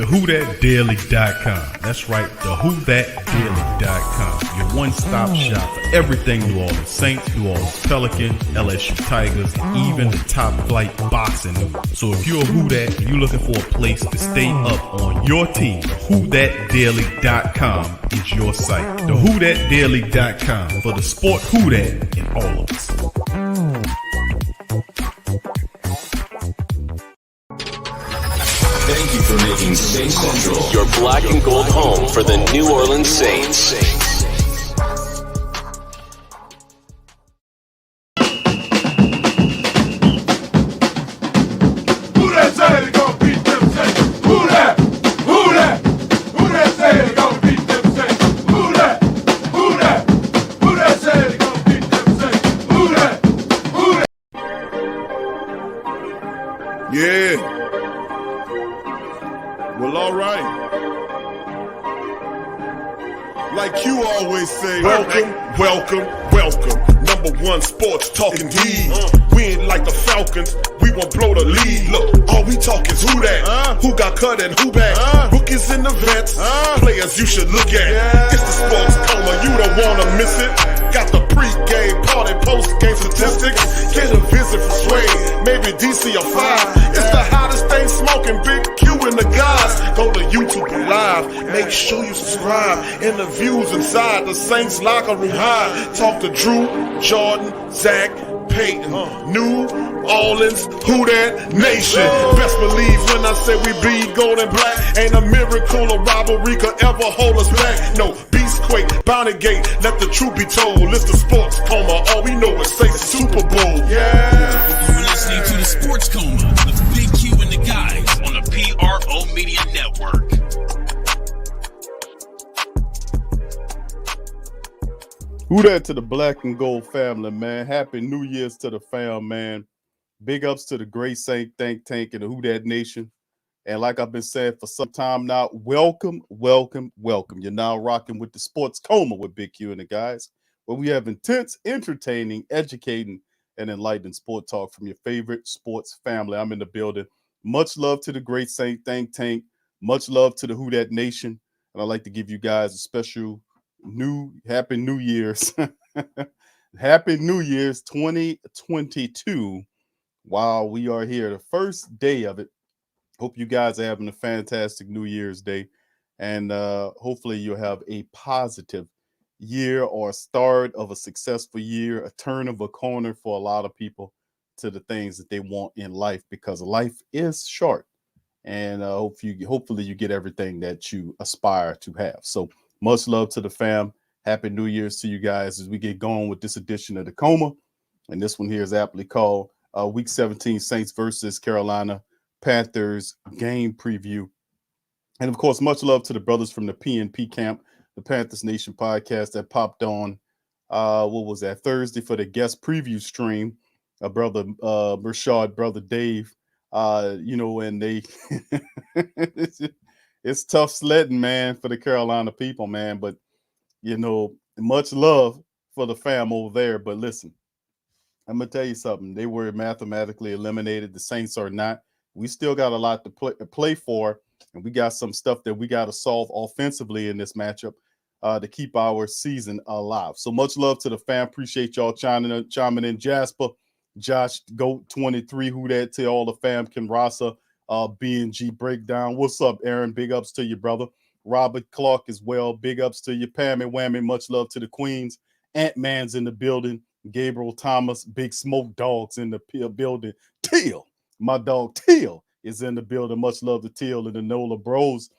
TheWhoThatDaily.com. That's right, TheWhoThatDaily.com. Your one-stop shop for everything New Orleans Saints, New Orleans Pelicans, LSU Tigers, and even the top flight boxing news. So if you're a Who That and you're looking for a place to stay up on your team, TheWhoThatDaily.com is your site. TheWhoThatDaily.com for the sport Who That in all of us. Thank you for making Saints Central your black and gold home for the New Orleans Saints. Who that say they gonna beat them Saints? Who that? Who that? Who that say they gonna beat them Saints? Who that? Who that? Who that say they gonna beat them Saints? Who that? Who that? Yeah. Well, all right. Like you always say, welcome, welcome, welcome. Number one sports talking D. We ain't like the Falcons, we won't blow the lead. Look, all we talk is who that, who got cut and who back. Rookies and the vets, players you should look at. It's the sports coma, you don't wanna miss it. Got the pre-game party, post-game statistics. Get a visit from Sway, maybe DC or 5. It's the hottest thing smoking, Big Q and the guys. Go to YouTube Live, make sure you subscribe. Interviews inside the Saints locker room high. Talk to Drew, Jordan, Zach, Peyton, New Orleans, Who That Nation. Best believe when I say we bleed gold and black. Ain't a miracle or robbery could ever hold us back. No, Beastquake, Bounty Gate, let the truth be told. It's the sports coma, all we know is say Super Bowl. Yeah. You're listening to the Sports Coma with Big Q and the guys on the PRO Media Network. Who that to the black and gold family, man. Happy New Year's to the fam, man. Big ups to the great Saint Think Tank and the Who That Nation. And like I've been saying for some time now, welcome, welcome, welcome. You're now rocking with the Sports Coma with Big Q and the guys, where we have intense, entertaining, educating, and enlightening sport talk from your favorite sports family. I'm in the building. Much love to the great Saint Think Tank. Much love to the Who That Nation. And I'd like to give you guys a special Happy New Year's. Happy New Year's 2022 while we are here. The first day of it. Hope you guys are having a fantastic New Year's Day. And hopefully you'll have a positive year or a start of a successful year, a turn of a corner for a lot of people to the things that they want in life, because life is short. And hopefully you get everything that you aspire to have. So much love to the fam. Happy New Year's to you guys as we get going with this edition of the Coma. And this one here is aptly called Week 17 Saints versus Carolina Panthers game preview. And of course, much love to the brothers from the PNP camp, the Panthers Nation podcast that popped on, Thursday for the guest preview stream. Brother Rashad, brother Dave, and they it's tough sledding, man, for the Carolina people, man. But, much love for the fam over there. But listen, I'm going to tell you something. They were mathematically eliminated. The Saints are not. We still got a lot to play for, and we got some stuff that we got to solve offensively in this matchup to keep our season alive. So much love to the fam. Appreciate y'all chiming in. Jasper, Josh, Goat 23, Who That, to all the fam, Ken Rasa, B&G Breakdown. What's up, Aaron? Big ups to you, brother. Robert Clark as well. Big ups to you. Pammy Whammy. Much love to the Queens. Ant-Man's in the building. Gabriel Thomas. Big Smoke Dogs in the building. Teal. My dog Teal is in the building. Much love to Teal and the NOLA Bros.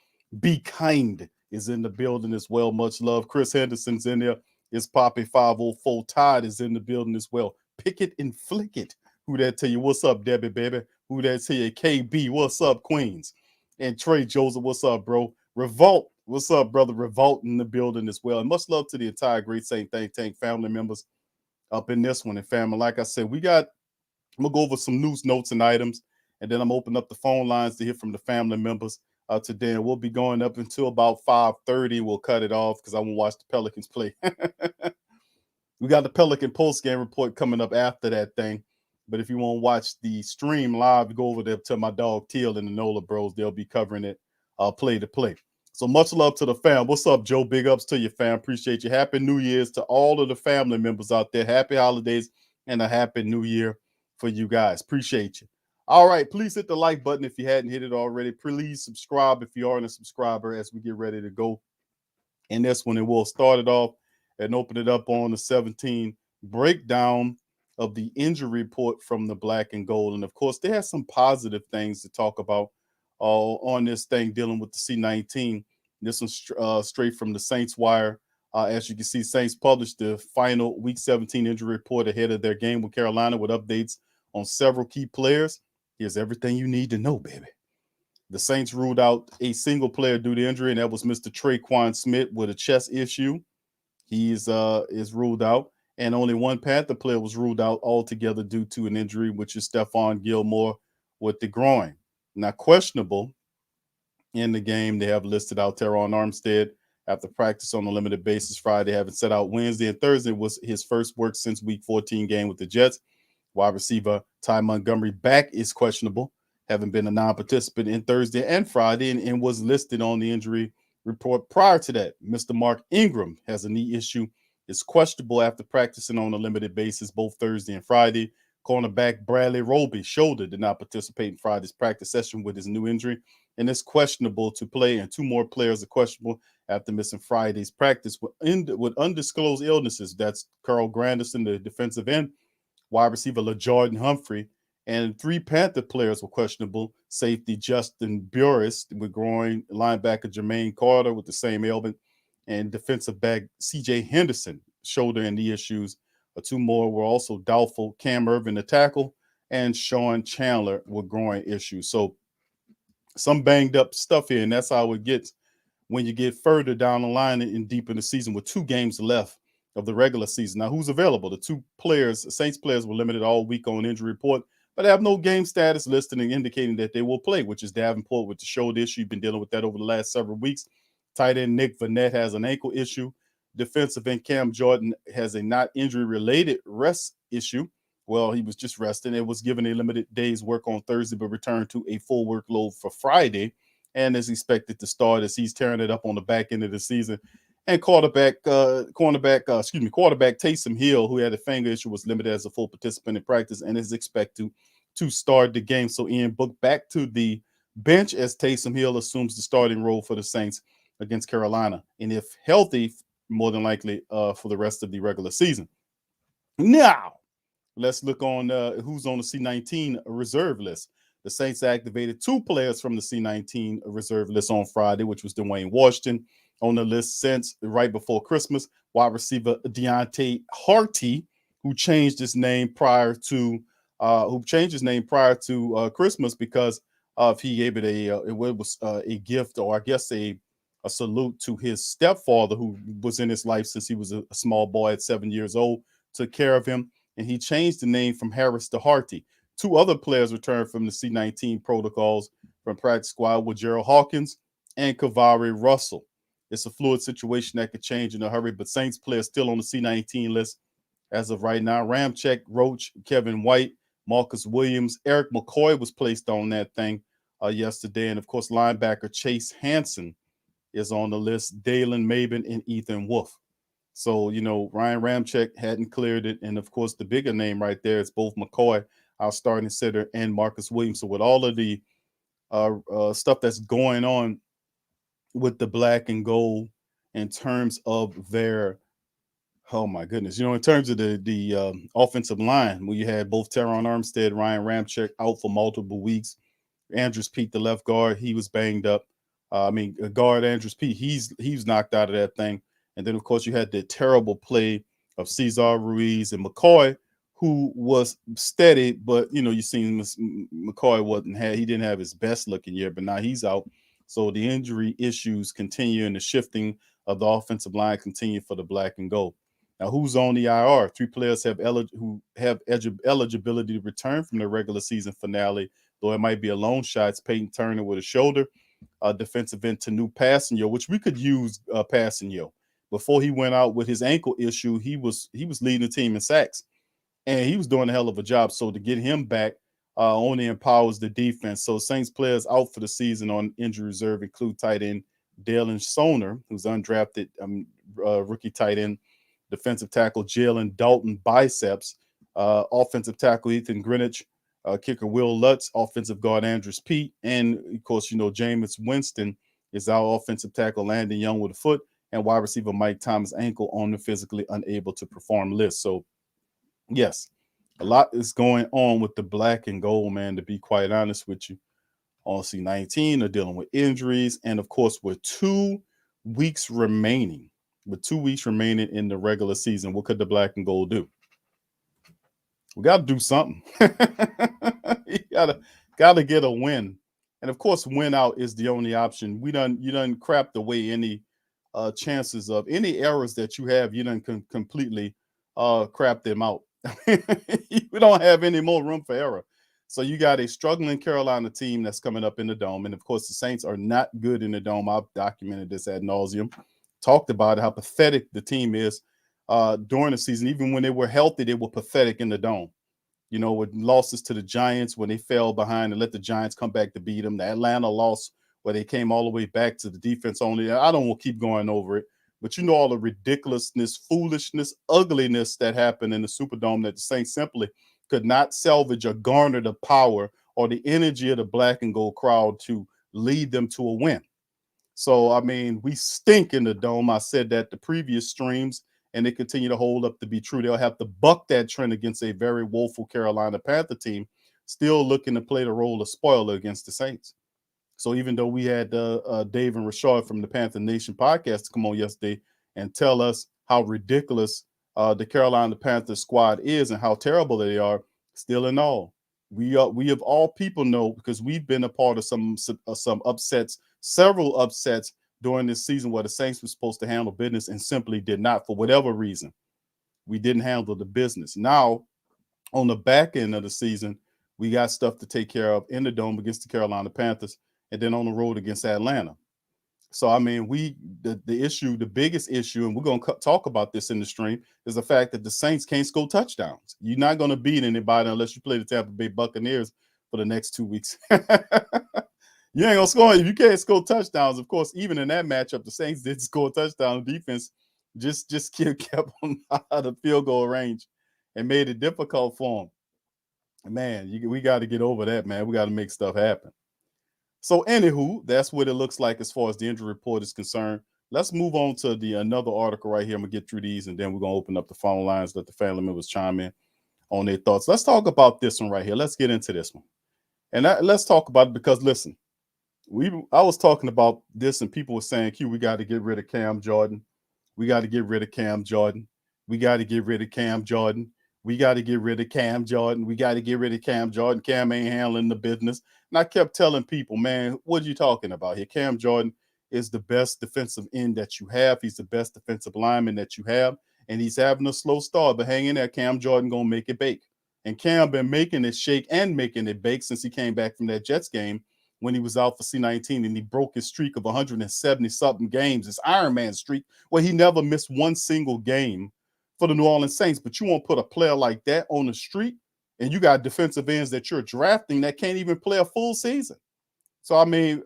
Be Kind is in the building as well. Much love. Chris Henderson's in there. It's Poppy 504. Todd is in the building as well. Pick it and flick it. Who that to you? What's up, Debbie, baby? Who that to you? KB, what's up, Queens? And Trey Joseph, what's up, bro? Revolt, what's up, brother? Revolt in the building as well. And much love to the entire Great Saint Think Tank family members up in this one. And family, like I said, I'm going to go over some news, notes, and items, and then I'm going to open up the phone lines to hear from the family members today. And we'll be going up until about 5:30. We'll cut it off because I want to watch the Pelicans play. We got the Pelican post-game report coming up after that thing. But if you want to watch the stream live, go over there to my dog Teal and the NOLA Bros. They'll be covering it play to play. So much love to the fam. What's up, Joe? Big ups to your fam. Appreciate you. Happy New Year's to all of the family members out there. Happy holidays and a happy new year for you guys. Appreciate you. All right, please hit the like button if you hadn't hit it already. Please subscribe if you aren't a subscriber as we get ready to go. And this one, and we'll start it off and open it up on the 17 breakdown of the injury report from the Black and Gold. And of course, they have some positive things to talk about on this thing dealing with the C19. This one's straight from the Saints wire. As you can see, Saints published the final Week 17 injury report ahead of their game with Carolina with updates on several key players. Here's everything you need to know, baby. The Saints ruled out a single player due to injury, and that was Mr. Traquan Smith with a chest issue. He is ruled out, and only one Panther player was ruled out altogether due to an injury, which is Stephon Gilmore with the groin. Now, questionable in the game, they have listed out Teron Armstead after practice on a limited basis Friday, having set out Wednesday and Thursday was his first work since Week 14 game with the Jets. Wide receiver Ty Montgomery back is questionable, having been a non-participant in Thursday and Friday and was listed on the injury report prior to that. Mr. Mark Ingram has a knee issue, is questionable after practicing on a limited basis both Thursday and Friday. Cornerback Bradley Roby shoulder did not participate in Friday's practice session with his new injury and is questionable to play, and two more players are questionable after missing Friday's practice with undisclosed illnesses. That's Carl Granderson, the defensive end, wide receiver LaJordan Humphrey, and three Panther players were questionable. Safety Justin Burris with groin, linebacker Jermaine Carter with the same ailment, and defensive back C.J. Henderson, shoulder and knee issues. Two more were also doubtful. Cam Irvin, the tackle, and Sean Chandler with groin issues. So some banged up stuff here, and that's how it gets when you get further down the line and deep in the season with 2 games left of the regular season. Now, who's available? The 2 players, Saints players, were limited all week on injury report, but they have no game status listed and indicating that they will play, which is Davenport with the shoulder issue. You've been dealing with that over the last several weeks. Tight end Nick Vanette has an ankle issue. Defensive end Cam Jordan has a not injury-related rest issue. Well, he was just resting. It was given a limited day's work on Thursday, but returned to a full workload for Friday and is expected to start as he's tearing it up on the back end of the season. And quarterback Taysom Hill, who had a finger issue, was limited as a full participant in practice and is expected to start the game. So Ian Book back to the bench as Taysom Hill assumes the starting role for the Saints against Carolina. And if healthy, more than likely for the rest of the regular season. Now, let's look on who's on the C19 reserve list. The Saints activated 2 players from the C19 reserve list on Friday, which was Dwayne Washington on the list since right before Christmas. Wide receiver Deontay Harty, who changed his name prior to Christmas because he gave it a gift, or I guess a salute to his stepfather, who was in his life since he was a small boy at 7 years old, took care of him, and he changed the name from Harris to Harty. 2 other players returned from the C19 protocols from practice squad with Gerald Hawkins and Kavari Russell. It's a fluid situation that could change in a hurry, but Saints players still on the C19 list as of right now. Ramczyk, Roach, Kevin White, Marcus Williams, Eric McCoy was placed on that thing yesterday, and of course linebacker Chase Hansen is on the list, Dalen Maben and Ethan Wolf. So, Ryan Ramczyk hadn't cleared it. And, of course, the bigger name right there is both McCoy, our starting center, and Marcus Williams. So with all of the stuff that's going on with the Black and Gold in terms of their, oh, my goodness, in terms of the offensive line, where you had both Teron Armstead, Ryan Ramczyk out for multiple weeks. Andrews Pete, the left guard, he was banged up. Guard Andrews Pete, he's knocked out of that thing. And then, of course, you had the terrible play of Cesar Ruiz and McCoy, who was steady, but, you seen McCoy he didn't have his best looking year, but now he's out. So the injury issues continue and the shifting of the offensive line continue for the Black and Gold. Now, who's on the IR? 3 players who have eligibility to return from the regular season finale, though it might be a long shot. It's Peyton Turner with a shoulder. Defensive end Tanu Passanio, which we could use Passanio. Before he went out with his ankle issue, he was leading the team in sacks, and he was doing a hell of a job. So to get him back only empowers the defense. So Saints players out for the season on injury reserve include tight end Dalen Soner, who's undrafted rookie tight end, defensive tackle Jalen Dalton Biceps, offensive tackle Ethan Greenwich, kicker Will Lutz, offensive guard Andrews Pete, and of course, Jameis Winston is our offensive tackle Landon Young with a foot, and wide receiver Mike Thomas ankle on the physically unable to perform list. So, yes, a lot is going on with the black and gold, man, to be quite honest with you. On C19 are dealing with injuries, and of course, with 2 weeks remaining, in the regular season, what could the black and gold do? We got to do something. You gotta get a win, and of course, win out is the only option. You done crapped away any chances of any errors that you have. You done completely crap them out. We don't have any more room for error. So you got a struggling Carolina team that's coming up in the Dome, and of course, the Saints are not good in the Dome. I've documented this ad nauseum, talked about how pathetic the team is during the season. Even when they were healthy, they were pathetic in the Dome. With losses to the Giants when they fell behind and let the Giants come back to beat them. The Atlanta loss where they came all the way back to the defense only. I don't want to keep going over it, but all the ridiculousness, foolishness, ugliness that happened in the Superdome that the Saints simply could not salvage or garner the power or the energy of the black and gold crowd to lead them to a win. So, I mean, we stink in the Dome. I said that the previous streams, and they continue to hold up to be true. They'll have to buck that trend against a very woeful Carolina Panther team, still looking to play the role of spoiler against the Saints. So even though we had Dave and Rashard from the Panther Nation podcast to come on yesterday and tell us how ridiculous the Carolina Panthers squad is and how terrible they are, still in all, we of all people know, because we've been a part of some upsets, several upsets during this season where the Saints were supposed to handle business and simply did not. For whatever reason, we didn't handle the business. Now, on the back end of the season, we got stuff to take care of in the Dome against the Carolina Panthers and then on the road against Atlanta. So, I mean, the biggest issue, and we're going to talk about this in the stream, is the fact that the Saints can't score touchdowns. You're not going to beat anybody unless you play the Tampa Bay Buccaneers for the next 2 weeks. You ain't gonna score if you can't score touchdowns. Of course, even in that matchup, the Saints did score a touchdown. The defense just kept them out of the field goal range and made it difficult for them. Man, we got to get over that, man. We got to make stuff happen. So, anywho, that's what it looks like as far as the injury report is concerned. Let's move on to another article right here. I'm gonna get through these, and then we're gonna open up the phone lines, let the family members chime in on their thoughts. Let's talk about this one right here. Let's get into this one, and let's talk about it because listen. I was talking about this and people were saying, Q, we got to get rid of Cam Jordan. We got to get rid of Cam Jordan. We got to get rid of Cam Jordan. We got to get rid of Cam Jordan. We got to get rid of Cam Jordan. Cam ain't handling the business. And I kept telling people, man, what are you talking about here? Cam Jordan is the best defensive end that you have. He's the best defensive lineman that you have. And he's having a slow start, but hang in there. Cam Jordan going to make it bake. And Cam been making it shake and making it bake since he came back from that Jets game when he was out for C19 and he broke his streak of 170-something games, his Iron Man streak, where he never missed one single game for the New Orleans Saints. But you won't put a player like that on the street, and you got defensive ends that you're drafting that can't even play a full season. So, I mean,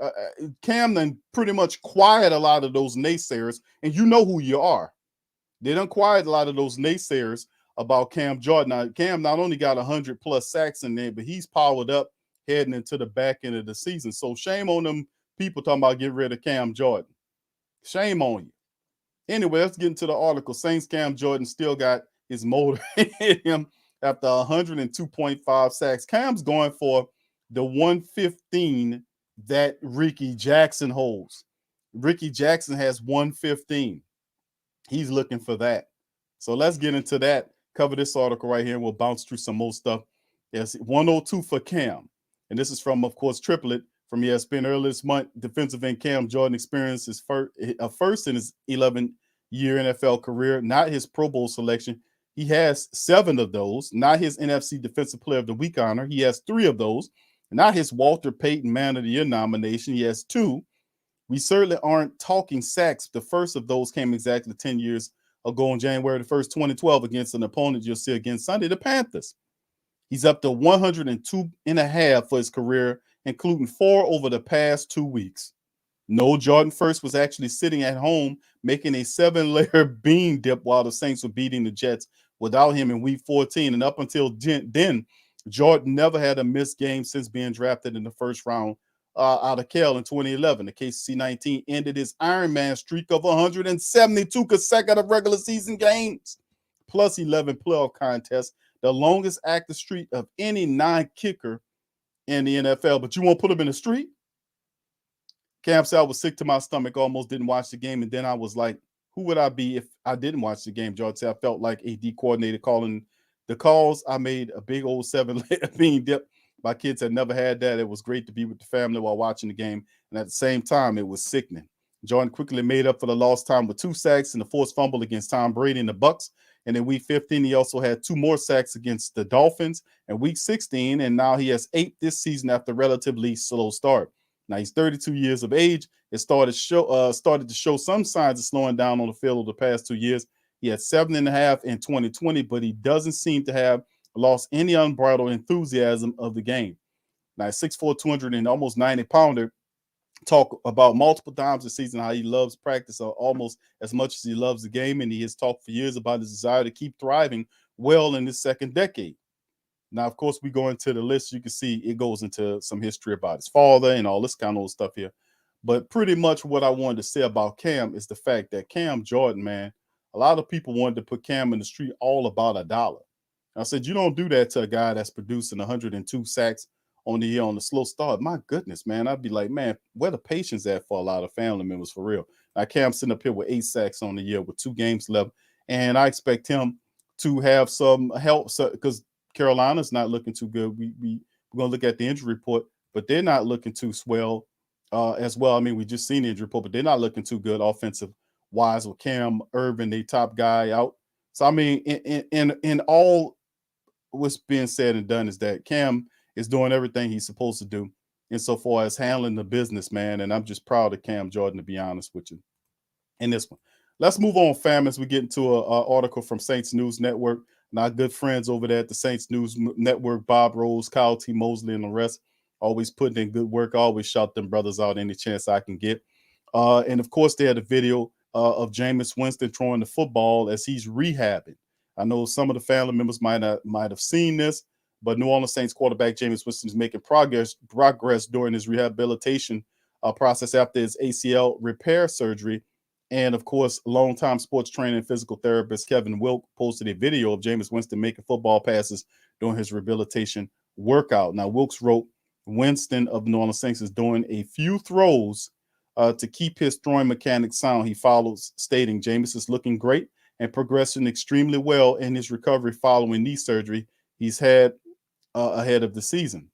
Cam then pretty much quiet a lot of those naysayers, and you know who you are. They done quiet a lot of those naysayers about Cam Jordan. Now, Cam not only got 100-plus sacks in there, but he's powered up heading into the back end of the season. So shame on them people talking about get rid of Cam Jordan. Shame on you. Anyway, let's get into the article. Saints Cam Jordan still got his motor in him after 102.5 sacks. Cam's going for the 115 that Ricky Jackson holds. Ricky Jackson has 115. He's looking for that. So let's get into that. Cover this article right here, and we'll bounce through some more stuff. Yes, 102 for Cam. And this is from, of course, Triplet from ESPN earlier this month. Defensive end Cam Jordan experienced his first in his 11-year NFL career, not his Pro Bowl selection. He has 7 of those, not his NFC Defensive Player of the Week honor. He has 3 of those, not his Walter Payton Man of the Year nomination. He has 2. We certainly aren't talking sacks. The first of those came exactly 10 years ago on January the 1st, 2012, against an opponent you'll see against Sunday, the Panthers. He's up to 102.5 for his career, including 4 over the past 2 weeks. No, Jordan First was actually sitting at home making a 7-layer bean dip while the Saints were beating the Jets without him in week 14. And up until then, Jordan never had a missed game since being drafted in the first round out of Cal in 2011. The KCC 19 ended his Iron Man streak of 172 consecutive regular season games, plus 11 playoff contests, the longest active streak of any non-kicker in the NFL. But you won't put him in the street? Cam said I was sick to my stomach, almost didn't watch the game. And then I was like, who would I be if I didn't watch the game? George said I felt like a D coordinator calling the calls. I made a big old 7-layer bean dip. My kids had never had that. It was great to be with the family while watching the game. And at the same time, it was sickening. Jordan quickly made up for the lost time with 2 sacks and the forced fumble against Tom Brady and the Bucs. And in week 15, he also had 2 more sacks against the Dolphins in week 16. And now he has 8 this season after a relatively slow start. Now he's 32 years of age. It started to show some signs of slowing down on the field over the past 2 years. He had 7.5 in 2020, but he doesn't seem to have lost any unbridled enthusiasm of the game. Now 6'4", 200 and almost 90-pounder talk about multiple times this season how he loves practice almost as much as he loves the game, and he has talked for years about his desire to keep thriving well in his second decade. Now, of course, we go into the list. You can see it goes into some history about his father and all this kind of old stuff here. But pretty much what I wanted to say about Cam is the fact that Cam Jordan, man, a lot of people wanted to put Cam in the street all about a dollar. I said, you don't do that to a guy that's producing 102 sacks on the year on the slow start. My goodness, man. I'd be like, man, where the patience at for a lot of family members for real? Now, Cam's sitting up here with 8 sacks on the year with 2 games left. And I expect him to have some help because Carolina's not looking too good. We're going to look at the injury report, but they're not looking too swell as well. I mean, we just seen the injury report, but they're not looking too good offensive-wise with Cam Irvin, their top guy, out. So, I mean, in all what's being said and done is that Cam is doing everything he's supposed to do insofar as handling the business, man. And I'm just proud of Cam Jordan, to be honest with you, in this one. Let's move on, fam, as we get into an article from Saints News Network. And our good friends over there at the Saints News Network, Bob Rose, Kyle T. Mosley, and the rest, always putting in good work. I always shout them brothers out any chance I can get. And, of course, they had a video of Jameis Winston throwing the football as he's rehabbing. I know some of the family members might have seen this, but New Orleans Saints quarterback Jameis Winston is making progress during his rehabilitation process after his ACL repair surgery. And, of course, longtime sports trainer and physical therapist Kevin Wilk posted a video of Jameis Winston making football passes during his rehabilitation workout. Now, Wilkes wrote, Winston of the New Orleans Saints is doing a few throws to keep his throwing mechanics sound. He follows, stating, Jameis is looking great and progressing extremely well in his recovery following knee surgery he's had ahead of the season.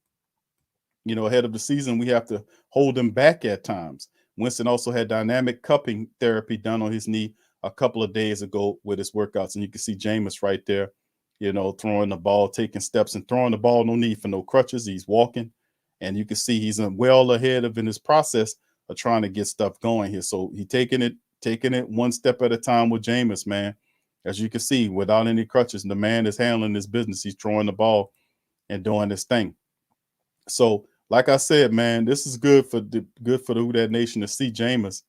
You know, ahead of the season, we have to hold him back at times. Winston also had dynamic cupping therapy done on his knee a couple of days ago with his workouts. And you can see Jameis right there, you know, throwing the ball, taking steps and throwing the ball. No need for no crutches. He's walking. And you can see he's well ahead of in his process of trying to get stuff going here. So he taking it one step at a time with Jameis, man. As you can see, without any crutches, the man is handling his business. He's throwing the ball and doing this thing. So, like I said, man, this is good for the Who Dat Nation to see Jameis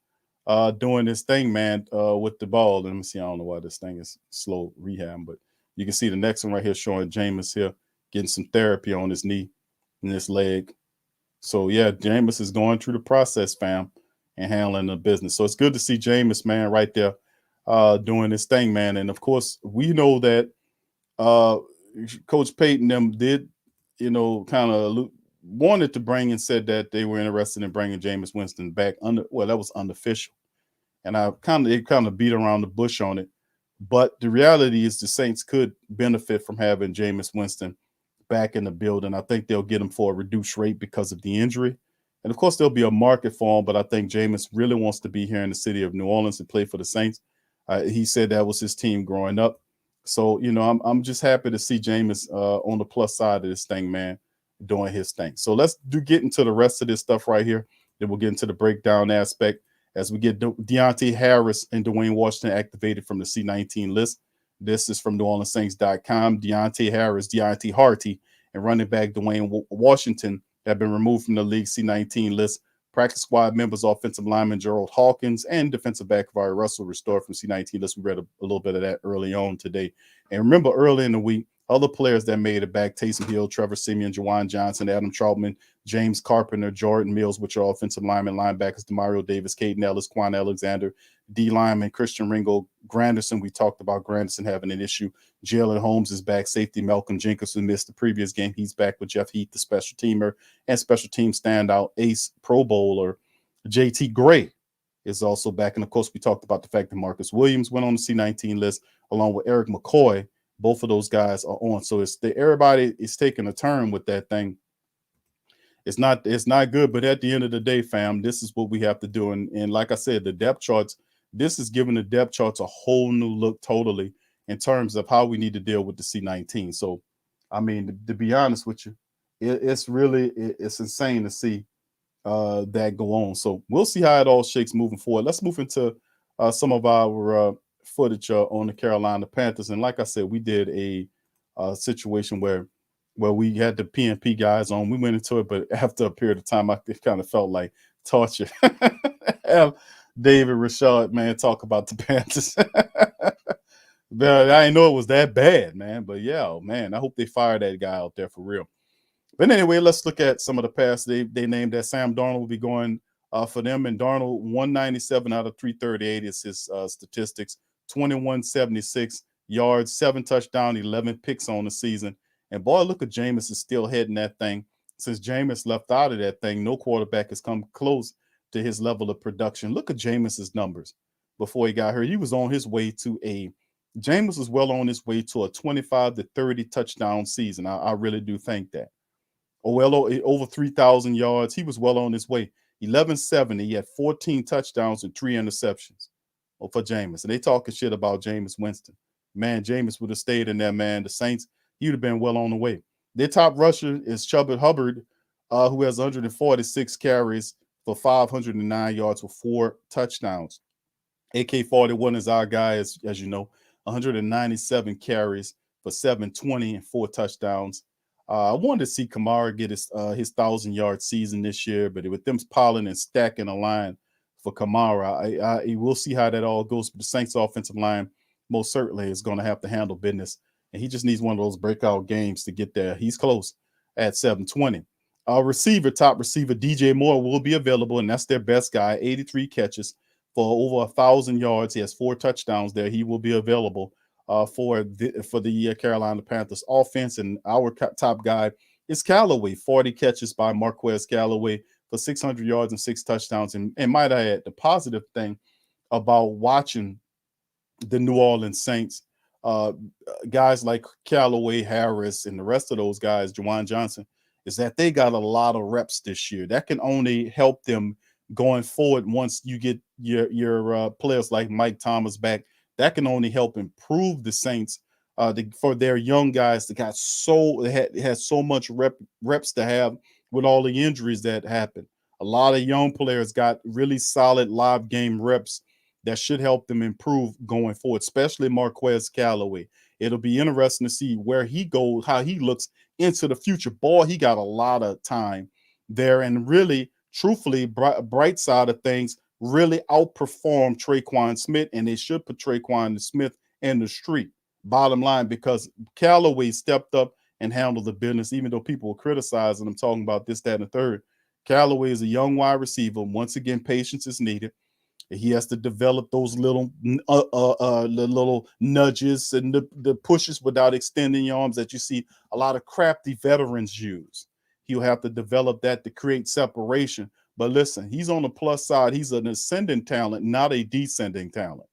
doing this thing, man, with the ball. Let me see. I don't know why this thing is slow rehab, but you can see the next one right here showing Jameis here getting some therapy on his knee and his leg. So, yeah, Jameis is going through the process, fam, and handling the business. So it's good to see Jameis, man, right there doing this thing, man. And, of course, we know that Coach Payton them did, you know, kind of wanted to bring and said that they were interested in bringing Jameis Winston back. That was unofficial. And they kind of beat around the bush on it. But the reality is the Saints could benefit from having Jameis Winston back in the building. I think they'll get him for a reduced rate because of the injury. And, of course, there'll be a market for him, but I think Jameis really wants to be here in the city of New Orleans and play for the Saints. He said that was his team growing up. So, you know, I'm just happy to see Jameis on the plus side of this thing, man, doing his thing. So let's get into the rest of this stuff right here. Then we'll get into the breakdown aspect as we get Deontay Harris and Dwayne Washington activated from the C19 list. This is from NewOrleansSaints.com. Deontay Harris, Deontay Harty, and running back Dwayne Washington have been removed from the league C-19 list. Practice squad members, offensive lineman Gerald Hawkins, and defensive back Vari Russell restored from C-19 list. We read a little bit of that early on today. And remember, early in the week, other players that made it back: Taysom Hill, Trevor Siemian, Jawan Johnson, Adam Troutman, James Carpenter, Jordan Mills, which are offensive linemen, linebackers Demario Davis, Caden Ellis, Quan Alexander, D lineman Christian Ringo, Granderson. We talked about Granderson having an issue. Jalen Holmes is back. Safety Malcolm Jenkins, who missed the previous game, he's back with Jeff Heath, the special teamer, and special team standout ace Pro Bowler JT Gray is also back. And of course, we talked about the fact that Marcus Williams went on the C-19 list along with Eric McCoy. Both of those guys are on. So everybody is taking a turn with that thing. It's not good, but at the end of the day, fam, this is what we have to do. And like I said, the depth charts, this is giving the depth charts a whole new look totally in terms of how we need to deal with the C-19. So, I mean, to be honest with you, it's insane to see that go on. So we'll see how it all shakes moving forward. Let's move into some of our footage on the Carolina Panthers. And like I said, we did a situation where we had the PNP guys on. We went into it, but after a period of time, it kind of felt like torture. Have David Rashad, man, talk about the Panthers. But I didn't know it was that bad, man. But yeah, man, I hope they fire that guy out there for real. But anyway, let's look at some of the passes. They named that Sam Darnold will be going for them. And Darnold, 197 out of 338 is his statistics. 2176 yards, 7 touchdowns, 11 picks on the season. And boy, look at Jameis is still heading that thing. Since Jameis left out of that thing, no quarterback has come close to his level of production. Look at Jameis's numbers before he got hurt. He was on his way to Jameis was well on his way to a 25 to 30 touchdown season. I really do think that. Well, over 3,000 yards. He was well on his way. 1170. He had 14 touchdowns and 3 interceptions for Jameis. And they talking shit about Jameis Winston. Man, Jameis would have stayed in there, man. The Saints, he would have been well on the way. Their top rusher is Chuba Hubbard, who has 146 carries for 509 yards with 4 touchdowns. AK-41 is our guy, as you know, 197 carries for 720 and 4 touchdowns. I wanted to see Kamara get his 1,000-yard season this year, but with them piling and stacking a line for Kamara, we'll see how that all goes. But the Saints offensive line most certainly is going to have to handle business, and he just needs one of those breakout games to get there. He's close at 720. Top receiver DJ Moore will be available, and that's their best guy. 83 catches for over 1,000 yards. He has 4 touchdowns there. He will be available for the Carolina Panthers offense. And our top guy is Callaway. 40 catches by Marquez Callaway for 600 yards and 6 touchdowns. And might I add, the positive thing about watching the New Orleans Saints, guys like Callaway, Harris, and the rest of those guys, Jawan Johnson, is that they got a lot of reps this year. That can only help them going forward once you get your players like Mike Thomas back. That can only help improve the Saints for their young guys that had so much reps to have with all the injuries that happened. A lot of young players got really solid live game reps that should help them improve going forward, especially Marquez Callaway. It'll be interesting to see where he goes, how he looks into the future. Boy, he got a lot of time there, and really, truthfully, bright side of things, really outperformed Traquan Smith, and they should put Traquan Smith in the street, bottom line, because Callaway stepped up and handled the business, even though people were criticizing him, talking about this, that, and the third. Callaway is a young wide receiver. Once again, patience is needed. He has to develop those little nudges and the pushes without extending your arms that you see a lot of crafty veterans use. He'll have to develop that to create separation. But listen, he's on the plus side. He's an ascending talent, not a descending talent.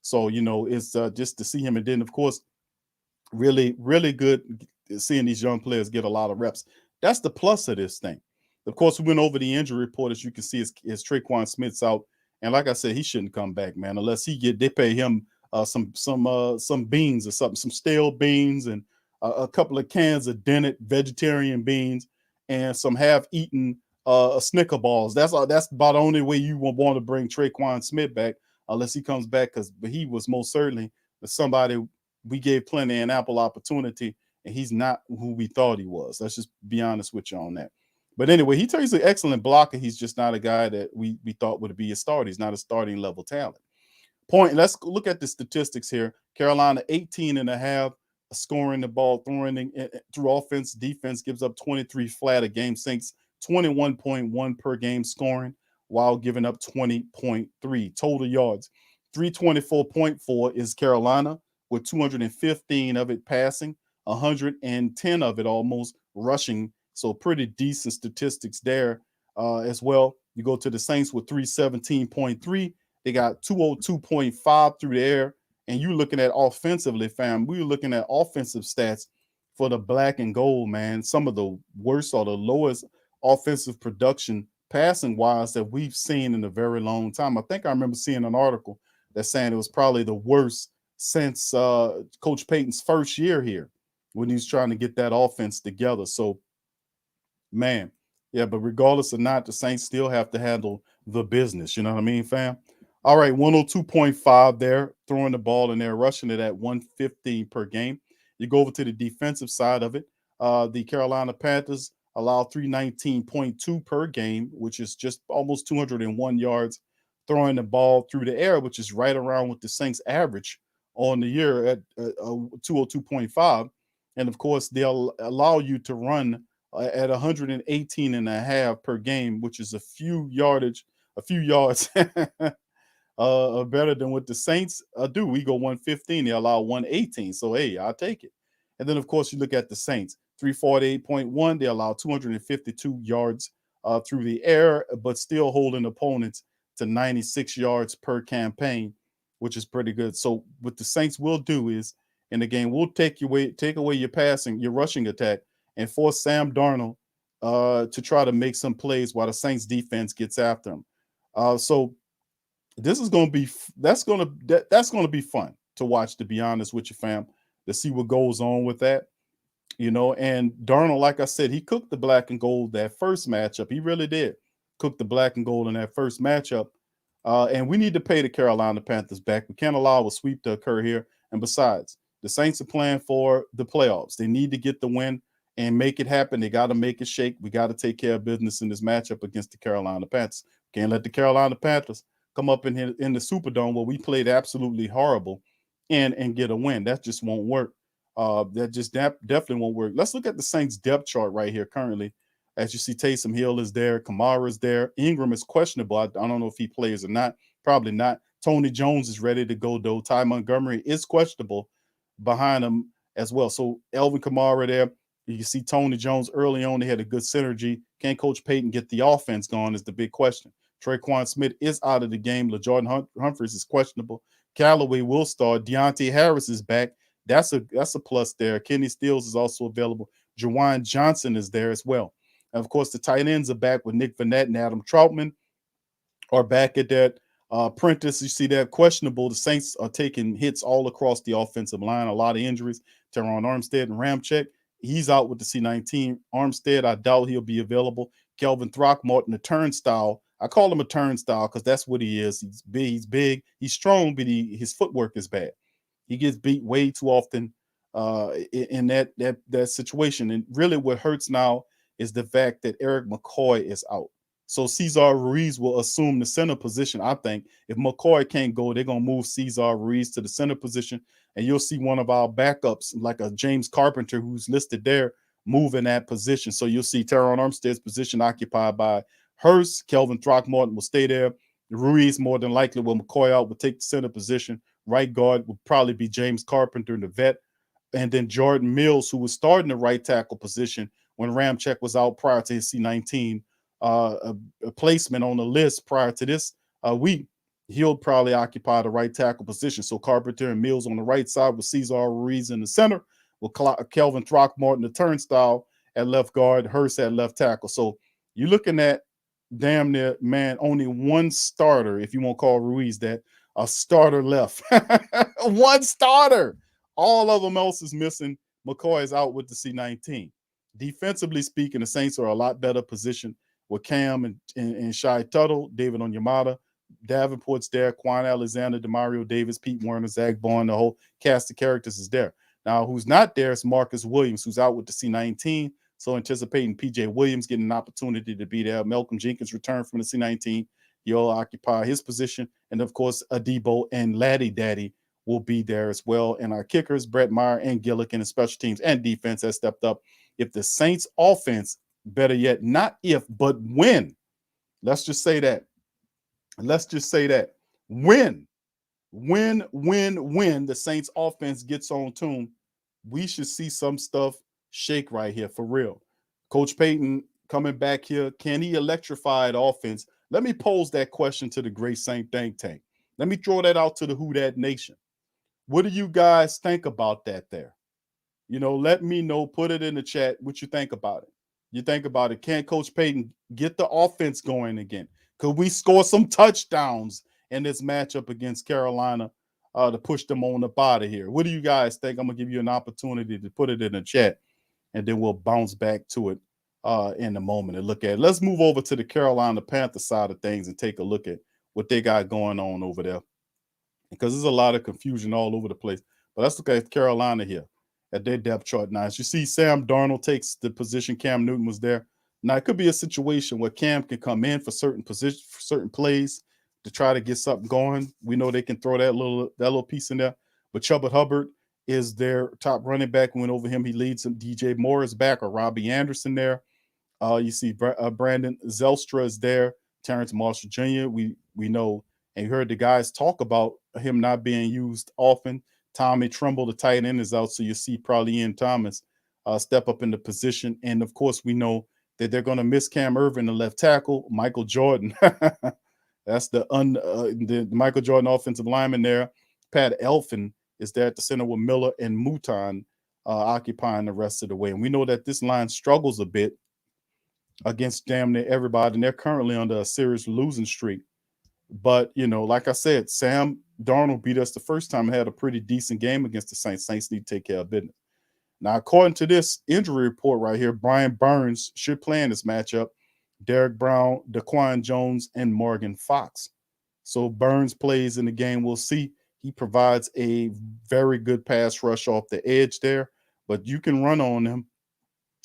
So, it's just to see him. And then, of course, really, really good seeing these young players get a lot of reps. That's the plus of this thing. Of course, we went over the injury report. As you can see, is Traquan Smith's out. And like I said, he shouldn't come back, man, unless they pay him some beans or something, some stale beans and a couple of cans of dented vegetarian beans and some half-eaten Snicker balls. That's about the only way you will want to bring Traquan Smith back, unless he comes back, but he was most certainly somebody we gave plenty an ample opportunity and he's not who we thought he was. Let's just be honest with you on that. But anyway, he's an excellent blocker. He's just not a guy that we thought would be a starter. He's not a starting level talent. Let's look at the statistics here. Carolina 18 and a half scoring the ball, throwing through offense. Defense gives up 23 flat a game. Saints 21.1 per game scoring while giving up 20.3 total yards. 324.4 is Carolina with 215 of it passing, 110 of it almost rushing. So pretty decent statistics there as well. You go to the Saints with 317.3. They got 202.5 through the air. And you're looking at offensively, fam. We're looking at offensive stats for the black and gold, man. Some of the worst or the lowest offensive production passing wise that we've seen in a very long time. I think I remember seeing an article that's saying it was probably the worst since Coach Payton's first year here when he's trying to get that offense together. So, man, yeah, but regardless or not, the Saints still have to handle the business. You know what I mean, fam? All right, 102.5 there, throwing the ball in there, rushing it at 115 per game. You go over to the defensive side of it. The Carolina Panthers allow 319.2 per game, which is just almost 201 yards throwing the ball through the air, which is right around what the Saints average on the year at 202.5. And, of course, they'll allow you to run at 118 and a half per game, which is a few yards better than what the Saints do. We go 115, they allow 118. So, hey, I'll take it. And then, of course, you look at the Saints, 348.1, they allow 252 yards through the air, but still holding opponents to 96 yards per campaign, which is pretty good. So what the Saints will do is, in the game, we'll take away your rushing attack and force Sam Darnold to try to make some plays while the Saints defense gets after him. So this is going to be that's going to be fun to watch, to be honest with you, fam, to see what goes on with that, you know. And Darnold, like I said, he cooked the black and gold that first matchup. He really did cook the black and gold in that first matchup. And we need to pay the Carolina Panthers back. We can't allow a sweep to occur here. And besides, the Saints are playing for the playoffs. They need to get the win and make it happen. They got to make it shake. We got to take care of business in this matchup against the Carolina Panthers. Can't let the Carolina Panthers come up in the Superdome where we played absolutely horrible and get a win. That just won't work. Definitely won't work. Let's look at the Saints depth chart right here currently. As you see, Taysom Hill is there. Kamara is there. Ingram is questionable. I don't know if he plays or not. Probably not. Tony Jones is ready to go, though. Ty Montgomery is questionable behind him as well. So Elvin Kamara there. You see Tony Jones early on. They had a good synergy. Can Coach Payton get the offense going is the big question. Traquan Smith is out of the game. LaJordan Humphries is questionable. Callaway will start. Deontay Harris is back. That's a plus there. Kenny Stills is also available. Jawan Johnson is there as well. And of course, the tight ends are back with Nick Vannett and Adam Troutman are back at that. Prentice, you see that questionable. The Saints are taking hits all across the offensive line. A lot of injuries. Teron Armstead and Ramczyk, he's out with the C-19. Armstead, I doubt he'll be available. Kelvin Throckmorton, the turnstile. I call him a turnstile because that's what he is. He's big, he's strong, but his footwork is bad. He gets beat way too often in that situation. And really what hurts now is the fact that Eric McCoy is out. So Cesar Ruiz will assume the center position, I think. If McCoy can't go, they're going to move Cesar Ruiz to the center position, and you'll see one of our backups, like a James Carpenter, who's listed there, move in that position. So you'll see Teron Armstead's position occupied by Hurst. Kelvin Throckmorton will stay there. Ruiz, more than likely, with McCoy out, will take the center position. Right guard will probably be James Carpenter, the vet. And then Jordan Mills, who was starting the right tackle position when Ramczyk was out prior to his C-19 a placement on the list prior to this week. He'll probably occupy the right tackle position. So Carpenter and Mills on the right side with Cesar Ruiz in the center, with Kelvin Throckmorton, the turnstile, at left guard, Hurst at left tackle. So you're looking at damn near, man, only one starter, if you won't call Ruiz that, a starter left. One starter. All of them else is missing. McCoy is out with the C-19. Defensively speaking, the Saints are a lot better positioned with Cam and Shai Tuttle, David Onyemata, Davenport's there, Quan Alexander, Demario Davis, Pete Werner, Zach Bond, the whole cast of characters is there. Now, who's not there is Marcus Williams, who's out with the C19. So anticipating PJ Williams getting an opportunity to be there. Malcolm Jenkins returned from the C19. He'll occupy his position. And of course, Adebo and Laddie Daddy will be there as well. And our kickers, Brett Meyer and Gillikin, and special teams and defense has stepped up. If the Saints offense, better yet, not if, but when, let's just say that. Let's just say that when the Saints offense gets on tune, we should see some stuff shake right here for real. Coach Payton coming back here, can he electrify the offense? Let me pose that question to the great Saint think tank. Let me throw that out to the Who Dat Nation. What do you guys think about that there? You know, let me know. Put it in the chat what you think about it. You think about it. Can Coach Payton get the offense going again? Could we score some touchdowns in this matchup against Carolina to push them on up out of here? What do you guys think? I'm going to give you an opportunity to put it in the chat, and then we'll bounce back to it in a moment and look at it. Let's move over to the Carolina Panthers side of things and take a look at what they got going on over there, because there's a lot of confusion all over the place. But let's look at Carolina here at their depth chart now. As you see, Sam Darnold takes the position. Cam Newton was there. Now, it could be a situation where Cam can come in for certain positions, for certain plays to try to get something going. We know they can throw that little piece in there. But Chuba Hubbard is their top running back. Went over him. He leads them. DJ Moore is back, or Robbie Anderson there. You see Brandon Zelstra is there. Terrence Marshall Jr. We know, and you heard the guys talk about him not being used often. Tommy Tremble, the tight end, is out, so you see probably Ian Thomas step up in the position. And, of course, we know that they're going to miss Cam Irvin, the left tackle. Michael Jordan, that's the Michael Jordan offensive lineman there. Pat Elfin is there at the center with Miller and Mouton occupying the rest of the way. And we know that this line struggles a bit against damn near everybody, and they're currently under a serious losing streak. But, you know, like I said, Sam Darnold beat us the first time and had a pretty decent game against the Saints. Saints need to take care of business. Now, according to this injury report right here, Brian Burns should play in this matchup. Derek Brown, Daquan Jones, and Morgan Fox. So Burns plays in the game. We'll see. He provides a very good pass rush off the edge there, but you can run on them.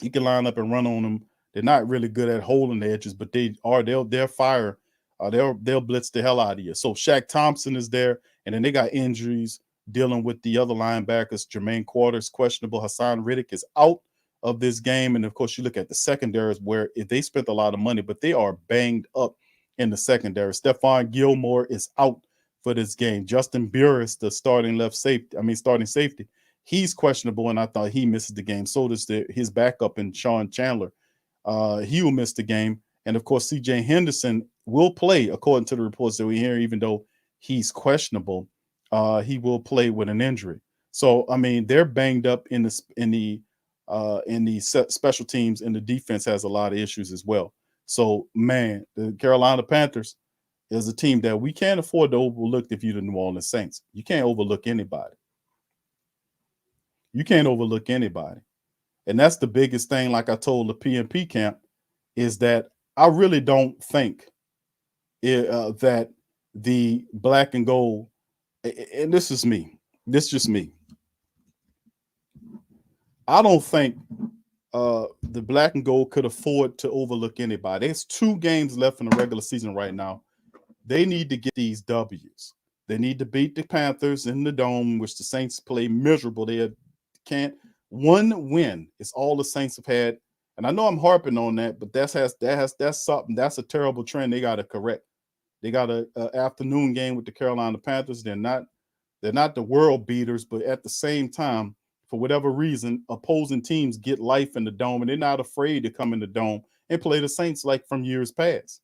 You can line up and run on them. They're not really good at holding the edges, but they'll fire. They'll blitz the hell out of you. So Shaq Thompson is there, and then they got injuries dealing with the other linebackers. Jermaine Quarters questionable. Hassan Riddick is out of this game, and of course you look at the secondaries where they spent a lot of money, but they are banged up in the secondary. Stephon Gilmore is out for this game. Justin Burris, the starting safety, he's questionable, and I thought he misses the game. So does his backup in Sean Chandler. He will miss the game. And, of course, C.J. Henderson will play, according to the reports that we hear, even though he's questionable. He will play with an injury. So, I mean, they're banged up in the special teams, and the defense has a lot of issues as well. So, man, the Carolina Panthers is a team that we can't afford to overlook if you're the New Orleans Saints. You can't overlook anybody. You can't overlook anybody. And that's the biggest thing, like I told the PNP camp, is that I really don't think that the black and gold, and this is just me. I don't think the black and gold could afford to overlook anybody. There's 2 games left in the regular season right now. They need to get these W's. They need to beat the Panthers in the Dome, which the Saints play miserable. They can't. One win is all the Saints have had. And I know I'm harping on that, but that's something. That's a terrible trend they got to correct. They got an afternoon game with the Carolina Panthers. They're not the world beaters, but at the same time, for whatever reason, opposing teams get life in the Dome, and they're not afraid to come in the Dome and play the Saints like from years past.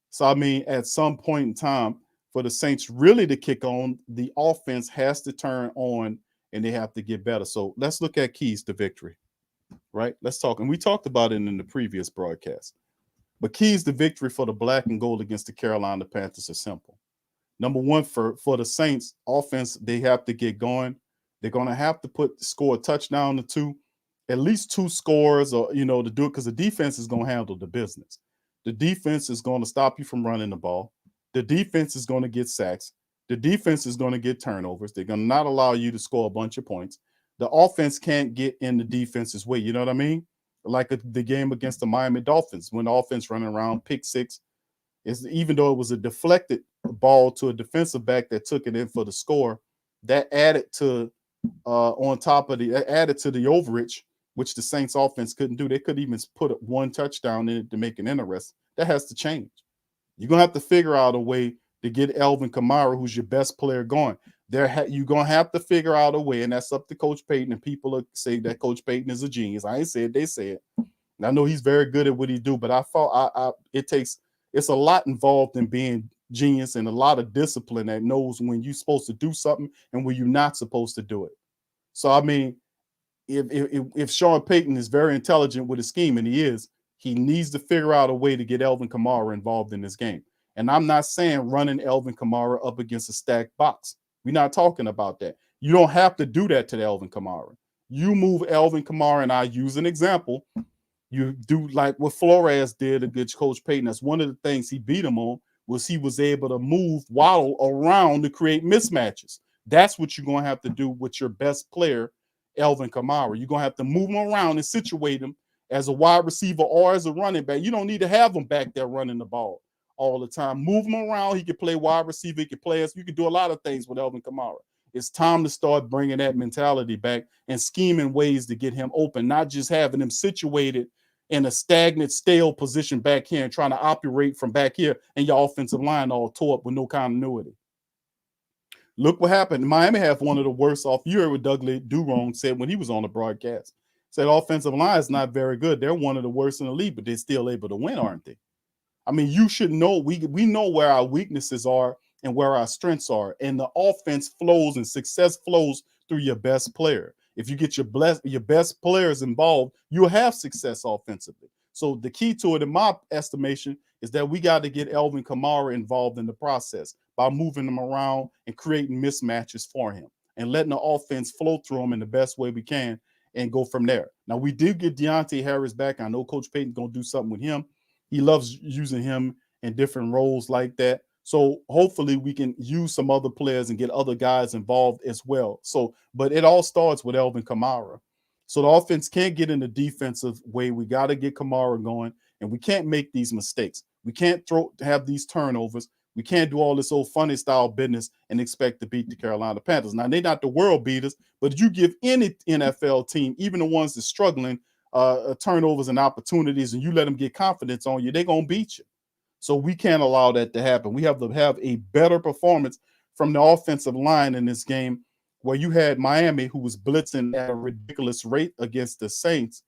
So, I mean, at some point in time, for the Saints really to kick on, the offense has to turn on, and they have to get better. So let's look at keys to victory, right? Let's talk. And we talked about it in the previous broadcast. But keys to victory for the black and gold against the Carolina Panthers are simple. Number one, for the Saints offense, they have to get going. They're going to have to score a touchdown or 2, at least 2 scores, or, to do it, because the defense is going to handle the business. The defense is going to stop you from running the ball. The defense is going to get sacks. The defense is going to get turnovers. They're going to not allow you to score a bunch of points. the offense can't get in the defense's way. You know what I mean? Like the game against the Miami Dolphins, when the offense running around, pick six, is even though it was a deflected ball to a defensive back that took it in for the score, that added to added to the overage, which the Saints offense couldn't do. They couldn't even put one touchdown in it to make it interesting. That has to change. You're gonna have to figure out a way to get Alvin Kamara, who's your best player, going. You're gonna have to figure out a way, and that's up to Coach Payton. And people say that Coach Payton is a genius. I ain't said, they say it. And I know he's very good at what he do, but it's a lot involved in being genius and a lot of discipline that knows when you're supposed to do something and when you're not supposed to do it. So I mean, if Sean Payton is very intelligent with his scheme, and he needs to figure out a way to get Alvin Kamara involved in this game. And I'm not saying running Alvin Kamara up against a stacked box. We're not talking about that. You don't have to do that to Alvin Kamara. You move Alvin Kamara, and I use an example. You do like what Flores did against Coach Payton. That's one of the things he beat him on, was he was able to move Waddle around to create mismatches. That's what you're going to have to do with your best player, Alvin Kamara. You're going to have to move him around and situate him as a wide receiver or as a running back. You don't need to have him back there running the ball all the time. Move him around. He can play wide receiver. He can play us. You can do a lot of things with Alvin Kamara. It's time to start bringing that mentality back and scheming ways to get him open, not just having him situated in a stagnant, stale position back here and trying to operate from back here, and your offensive line all tore up with no continuity. Look what happened. Miami have one of the worst off. You heard what Douglas Durong said when he was on the broadcast. Said offensive line is not very good. They're one of the worst in the league, but they're still able to win, aren't they? I mean, you should know. We know where our weaknesses are and where our strengths are. And the offense flows and success flows through your best player. If you get your best players involved, you'll have success offensively. So the key to it, in my estimation, is that we got to get Alvin Kamara involved in the process by moving him around and creating mismatches for him and letting the offense flow through him in the best way we can and go from there. Now, we did get Deontay Harris back. I know Coach Payton's going to do something with him. He loves using him in different roles like that. So hopefully we can use some other players and get other guys involved as well. So, but it all starts with Alvin Kamara. So the offense can't get in the defensive way. We got to get Kamara going, and we can't make these mistakes. We can't have these turnovers. We can't do all this old funny style business and expect to beat the Carolina Panthers. Now, they're not the world beaters, but you give any NFL team, even the ones that's struggling, turnovers and opportunities, and you let them get confidence on you, they're going to beat you. So we can't allow that to happen. We have to have a better performance from the offensive line in this game, where you had Miami, who was blitzing at a ridiculous rate against the Saints.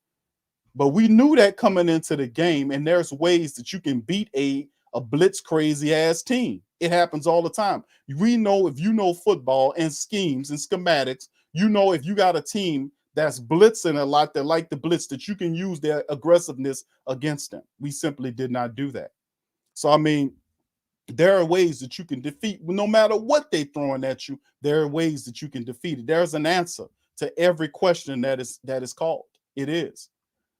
But we knew that coming into the game, and there's ways that you can beat a blitz crazy ass team. It happens all the time. We know, if you know football and schemes and schematics, you know if you got a team that's blitzing a lot, that like the blitz, that you can use their aggressiveness against them. We simply did not do that. So, I mean, there are ways that you can defeat, no matter what they're throwing at you, there are ways that you can defeat it. There's an answer to every question that is called. It is.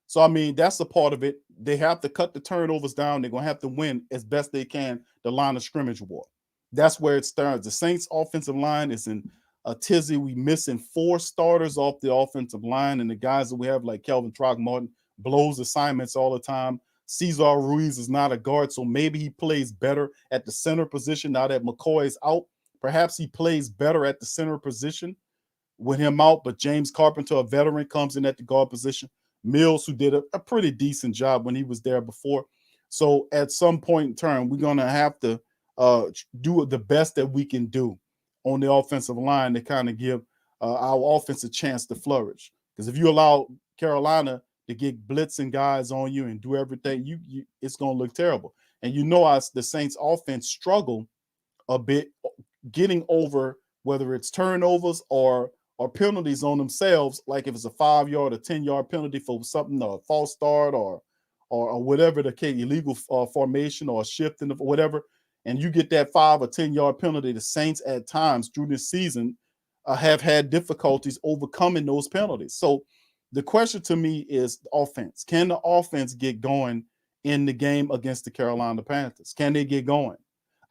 So, I mean, that's a part of it. They have to cut the turnovers down. They're going to have to win as best they can the line of scrimmage war. That's where it starts. The Saints offensive line is in a tizzy. We missing 4 starters off the offensive line, and the guys that we have, like Kelvin Throckmorton, blows assignments all the time. Cesar Ruiz is not a guard, so maybe he plays better at the center position now that McCoy is out. Perhaps he plays better at the center position with him out, but James Carpenter, a veteran, comes in at the guard position. Mills, who did a pretty decent job when he was there before. So at some point in time, we're going to have to do the best that we can do on the offensive line to kind of give our offense a chance to flourish. Because if you allow Carolina to get blitzing guys on you and do everything, it's going to look terrible. And you know, the Saints offense struggle a bit getting over, whether it's turnovers or penalties on themselves, like if it's a 5-yard or 10-yard penalty for something, or a false start or whatever the case, illegal formation or shift or whatever, and you get that 5 or 10-yard penalty. The Saints at times through this season have had difficulties overcoming those penalties. So the question to me is the offense. Can the offense get going in the game against the Carolina Panthers? Can they get going?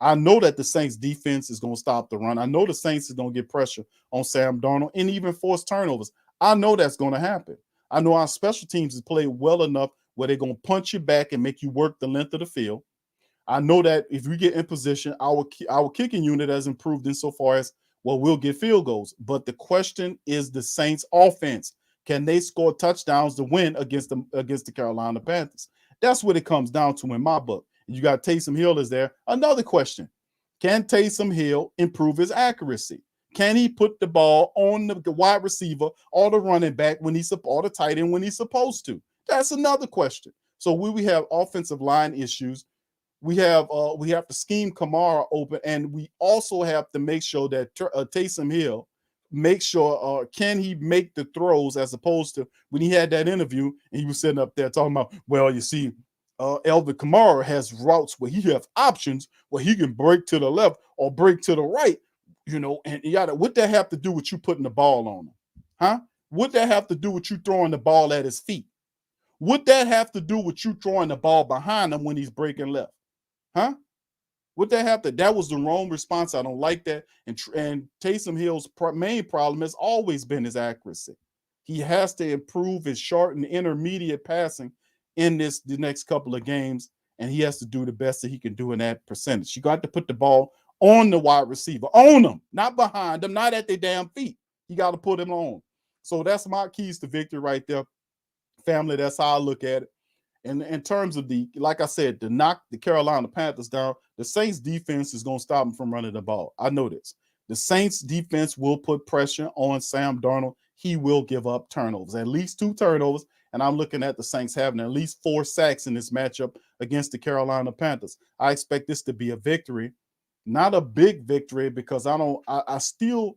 I know that the Saints defense is going to stop the run. I know the Saints is going to get pressure on Sam Darnold and even force turnovers. I know that's going to happen. I know our special teams has played well enough where they're going to punch you back and make you work the length of the field. I know that if we get in position, our kicking unit has improved insofar as, well, we'll get field goals. But the question is the Saints offense. Can they score touchdowns to win against the Carolina Panthers? That's what it comes down to in my book. You got Taysom Hill is there. Another question. Can Taysom Hill improve his accuracy? Can he put the ball on the wide receiver or the running back or the tight end when he's supposed to? That's another question. So we have offensive line issues. We have to scheme Kamara open, and we also have to make sure that Taysom Hill make sure can he make the throws, as opposed to when he had that interview and he was sitting up there talking about, well, you see, Elvin Kamara has routes where he has options where he can break to the left or break to the right, and what that have to do with you putting the ball on him? Huh? What that have to do with you throwing the ball at his feet? What that have to do with you throwing the ball behind him when he's breaking left? Huh? What that have to? That was the wrong response. I don't like that. And Taysom Hill's main problem has always been his accuracy. He has to improve his short and intermediate passing in the next couple of games, and he has to do the best that he can do in that percentage. You got to put the ball on the wide receiver, on them, not behind them, not at their damn feet. You got to put him on. So that's my keys to victory right there, family. That's how I look at it. And in terms of like I said, to knock the Carolina Panthers down, the Saints defense is going to stop them from running the ball. I know this. The Saints defense will put pressure on Sam Darnold. He will give up turnovers, at least 2 turnovers. And I'm looking at the Saints having at least 4 sacks in this matchup against the Carolina Panthers. I expect this to be a victory, not a big victory, because I still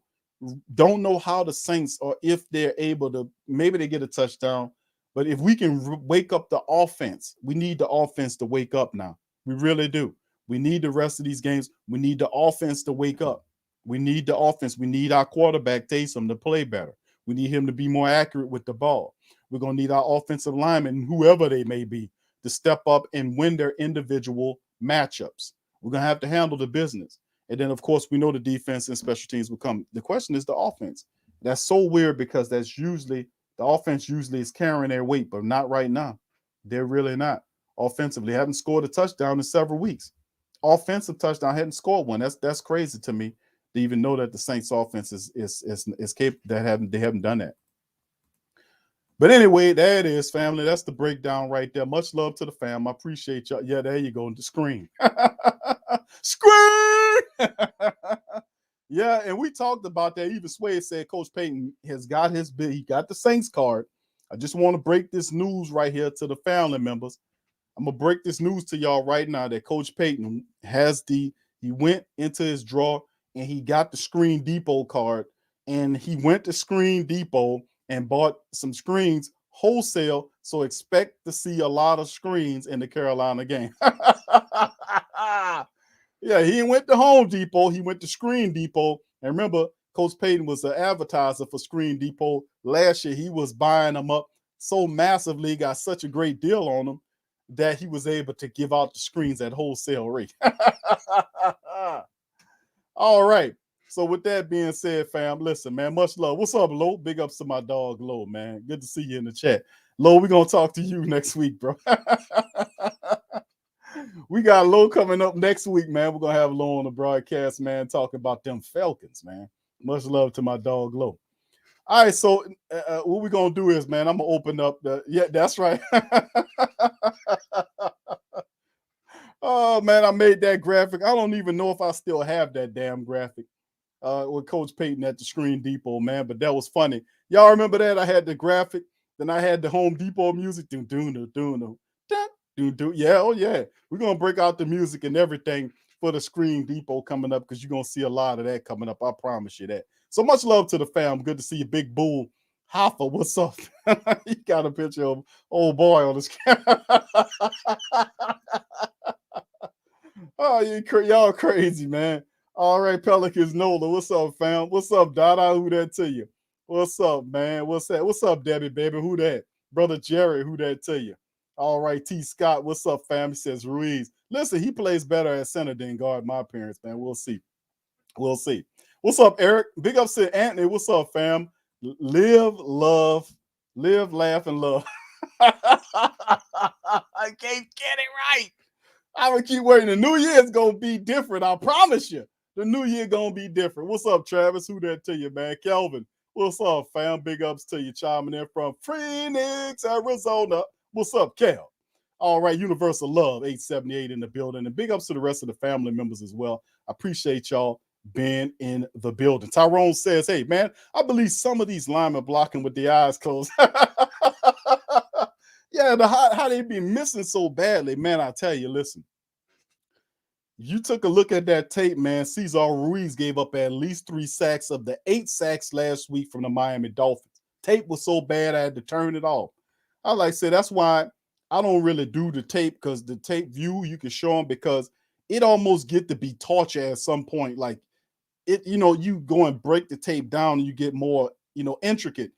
don't know how the Saints, or if they're able to, maybe they get a touchdown. But if we can wake up the offense, we need the offense to wake up now. We really do. We need the rest of these games. We need the offense to wake up. We need the offense. We need our quarterback, Taysom, to play better. We need him to be more accurate with the ball. We're going to need our offensive linemen, whoever they may be, to step up and win their individual matchups. We're going to have to handle the business. And then, of course, we know the defense and special teams will come. The question is the offense. That's so weird, because that's usually – the offense usually is carrying their weight, but not right now. They're really not. Offensively, haven't scored a touchdown in several weeks. Offensive touchdown, hadn't scored one. That's crazy to me to even know that the Saints offense is capable. They haven't done that. But anyway, there it is, family. That's the breakdown right there. Much love to the fam. I appreciate y'all. Yeah, there you go. The screen. Screen. Yeah, and we talked about that. Even Sway said Coach Payton has got his bid. He got the Saints card. I just want to break this news right here to the family members. I'm going to break this news to y'all right now that Coach Payton he went into his drawer and he got the Screen Depot card, and he went to Screen Depot and bought some screens wholesale. So expect to see a lot of screens in the Carolina game. Yeah, he went to Home Depot. He went to Screen Depot. And remember, Coach Payton was an advertiser for Screen Depot. Last year, he was buying them up so massively, got such a great deal on them, that he was able to give out the screens at wholesale rate. All right. So with that being said, fam, listen, man, much love. What's up, Lo? Big ups to my dog, Lo, man. Good to see you in the chat. Lo, we're going to talk to you next week, bro. We got Lo coming up next week, man. We're going to have Lo on the broadcast, man, talking about them Falcons, man. Much love to my dog, Lo. All right, so what we're going to do is, man, I'm going to open up yeah, that's right. Oh, man, I made that graphic. I don't even know if I still have that damn graphic with Coach Payton at the Screen Depot, man, but that was funny. Y'all remember that? I had the graphic, then I had the Home Depot music. Yeah, oh yeah. We're going to break out the music and everything for the Screen Depot coming up, because you're going to see a lot of that coming up. I promise you that. So much love to the fam. Good to see you, Big Bull. Hoffa, what's up? He got a picture of old boy on his camera. Oh, y'all crazy, man. All right, Pelicans Nola. What's up, fam? What's up, Dada? Who that to you? What's up, man? What's that? What's up, Debbie, baby? Who that? Brother Jerry, who that to you? All right, T. Scott, what's up, fam? He says Ruiz. Listen, he plays better at center than guard, my parents, man. We'll see. We'll see. What's up, Eric? Big ups to Anthony. What's up, fam? Live, love, live, laugh, and love. I can't get it right. I'm gonna keep waiting. The new year's gonna be different. I promise you. The new year gonna be different. What's up, Travis? Who that to you, man? Kelvin. What's up, fam? Big ups to you, chiming in from Phoenix, Arizona. What's up, Kel? All right, Universal Love 878 in the building, and big ups to the rest of the family members as well. I appreciate y'all being in the building. Tyrone says, "Hey, man, I believe some of these linemen blocking with their eyes closed." Yeah, how they be missing so badly, man. I tell you, listen. You took a look at that tape, man. Cesar Ruiz gave up at least 3 sacks of the 8 sacks last week from the Miami Dolphins. Tape was so bad I had to turn it off. I like to say that's why I don't really do the tape, because the tape view you can show them, because it almost get to be torture at some point. Like it, you go and break the tape down and you get more, intricate.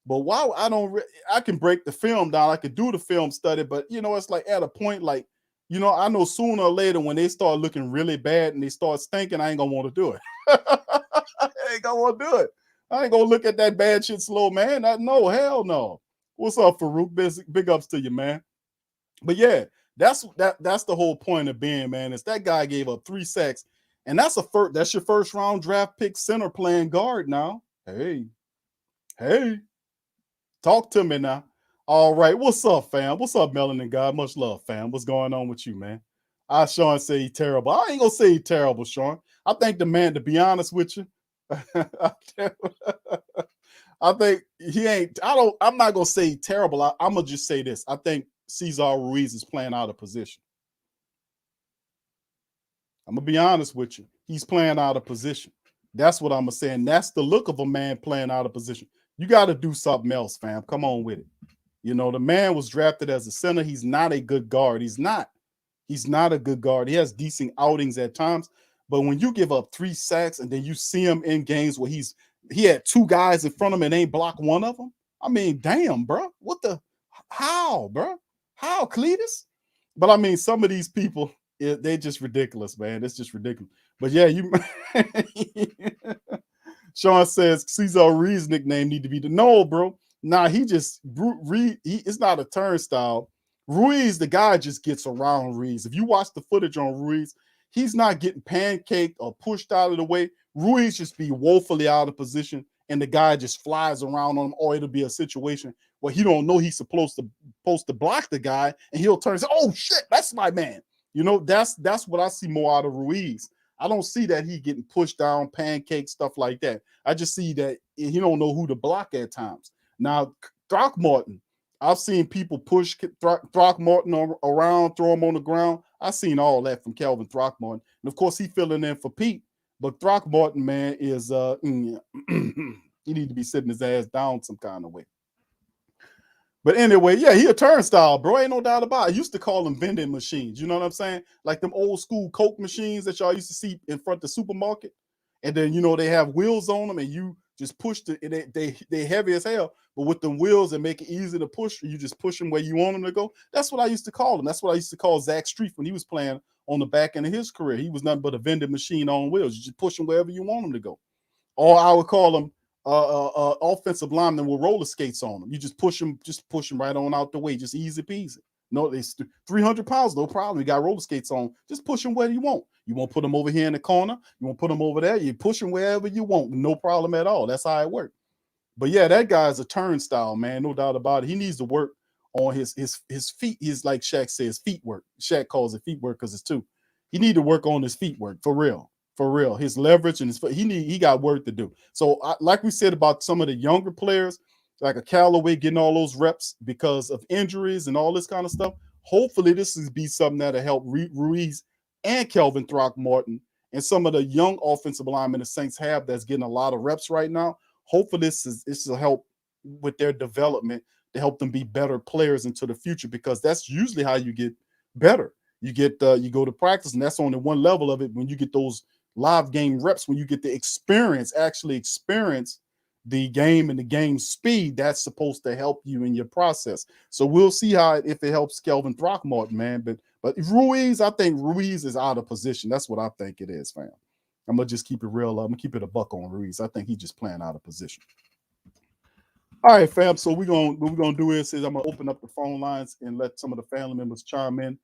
But while I can break the film down, I could do the film study, but it's like at a point, like, I know sooner or later when they start looking really bad and they start stinking, I ain't gonna want to do it. I ain't gonna want to do it. I ain't gonna look at that bad shit slow, man. No, hell no. What's up, Farouk? Big ups to you, man. But yeah, that's the whole point of being, man. Is that guy gave up 3 sacks, and that's your first round draft pick center playing guard now. Hey. Talk to me now. All right. What's up, fam? What's up, Melanin God? Much love, fam. What's going on with you, man? Sean say he's terrible. I ain't gonna say he's terrible, Sean. I think the man, to be honest with you, I think he ain't. I'm not gonna say he's terrible. I'm gonna just say this. I think Cesar Ruiz is playing out of position. I'm gonna be honest with you. He's playing out of position. That's what I'm gonna say. And that's the look of a man playing out of position. You got to do something else, fam. Come on with it. The man was drafted as a center. He's not a good guard. He's not a good guard. He has decent outings at times. But when you give up 3 sacks and then you see him in games where he had 2 guys in front of him and ain't blocked one of them. I mean, damn, bro. How, bro? How, Cletus? But I mean, some of these people, they're just ridiculous, man. It's just ridiculous. But yeah, Sean says Cesar Ruiz's nickname need to be no, bro. Nah, it's not a turnstile. Ruiz, the guy just gets around Ruiz. If you watch the footage on Ruiz, he's not getting pancaked or pushed out of the way. Ruiz just be woefully out of position, and the guy just flies around on him, or it'll be a situation where he don't know he's supposed to block the guy, and he'll turn and say, "Oh shit, that's my man." That's what I see more out of Ruiz. I don't see that he getting pushed down, pancake, stuff like that. I just see that he don't know who to block at times. Now, Throckmorton, I've seen people push Throckmorton around, throw him on the ground. I've seen all that from Calvin Throckmorton. And, of course, he filling in for Pete. But Throckmorton, man, is he need to be sitting his ass down some kind of way. But anyway, yeah, he a turnstile, bro. Ain't no doubt about it. I used to call them vending machines. You know what I'm saying? Like them old school Coke machines that y'all used to see in front of the supermarket. And then, they have wheels on them and you just push they heavy as hell. But with the wheels that make it easy to push, you just push them where you want them to go. That's what I used to call them. That's what I used to call Zach Street when he was playing on the back end of his career. He was nothing but a vending machine on wheels. You just push them wherever you want them to go. Or I would call them offensive linemen with roller skates on them. You just push them right on out the way, just easy peasy. No, it's 300 pounds, no problem. You got roller skates on. Just push them where you want. You won't put them over here in the corner. You won't put them over there. You push them wherever you want. No problem at all. That's how it works. But yeah, that guy's a turnstile, man. No doubt about it. He needs to work on his feet. He's like Shaq says, feet work. Shaq calls it feet work because it's 2. He need to work on his feet work for real. For real, his leverage and he got work to do. So, like we said about some of the younger players, like a Callaway getting all those reps because of injuries and all this kind of stuff. Hopefully, this will be something that'll help Ruiz and Kelvin Throckmorton and some of the young offensive linemen the Saints have that's getting a lot of reps right now. Hopefully, this will help with their development to help them be better players into the future, because that's usually how you get better. You go to practice, and that's only one level of it. When you get those live game reps, when you get the actually experience the game and the game speed, that's supposed to help you in your process. So we'll see if it helps Kelvin Throckmorton, man. But Ruiz, I think Ruiz is out of position. That's what I think it is, fam. I'm gonna just keep it real. I'm gonna keep it a buck on Ruiz. I think he's just playing out of position. All right, fam. So what we're gonna do is I'm gonna open up the phone lines and let some of the family members chime in,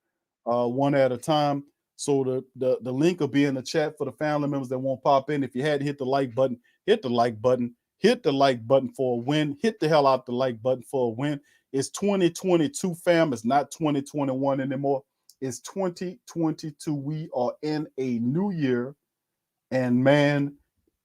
one at a time. So the link will be in the chat for the family members that won't pop in. If you hadn't hit the like button, hit the like button. Hit the like button for a win. Hit the hell out the like button for a win. It's 2022, fam. It's not 2021 anymore. It's 2022. We are in a new year. And man,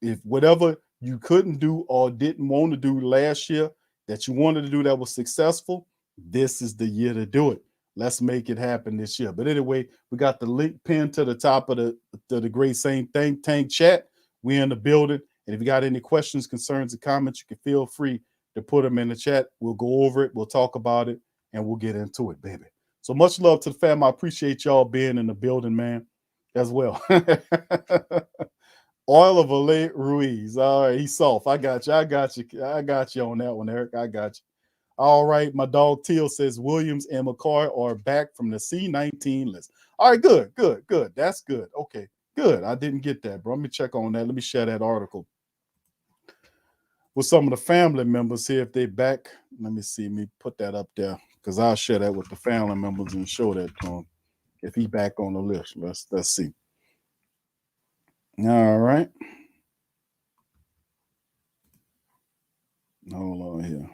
if whatever you couldn't do or didn't want to do last year that you wanted to do that was successful, this is the year to do it. Let's make it happen this year. But anyway, we got the link pinned to the top of the Great Saint Tank chat. We're in the building. And if you got any questions, concerns, or comments, you can feel free to put them in the chat. We'll go over it. We'll talk about it, and we'll get into it, baby. So much love to the fam. I appreciate y'all being in the building, man, as well. Oil of Valet Ruiz. All right, he's soft. I got you. I got you on that one, Eric. I got you. All right, my dog Teal says Williams and McCoy are back from the C19 list. All right, good. That's good. Okay, good. I didn't get that, bro. Let me check on that. Let me share that article with some of the family members here if they back. Let me see. Let me put that up there because I'll share that with the family members and show that to him if he back on the list. Let's see. All right. Hold on here.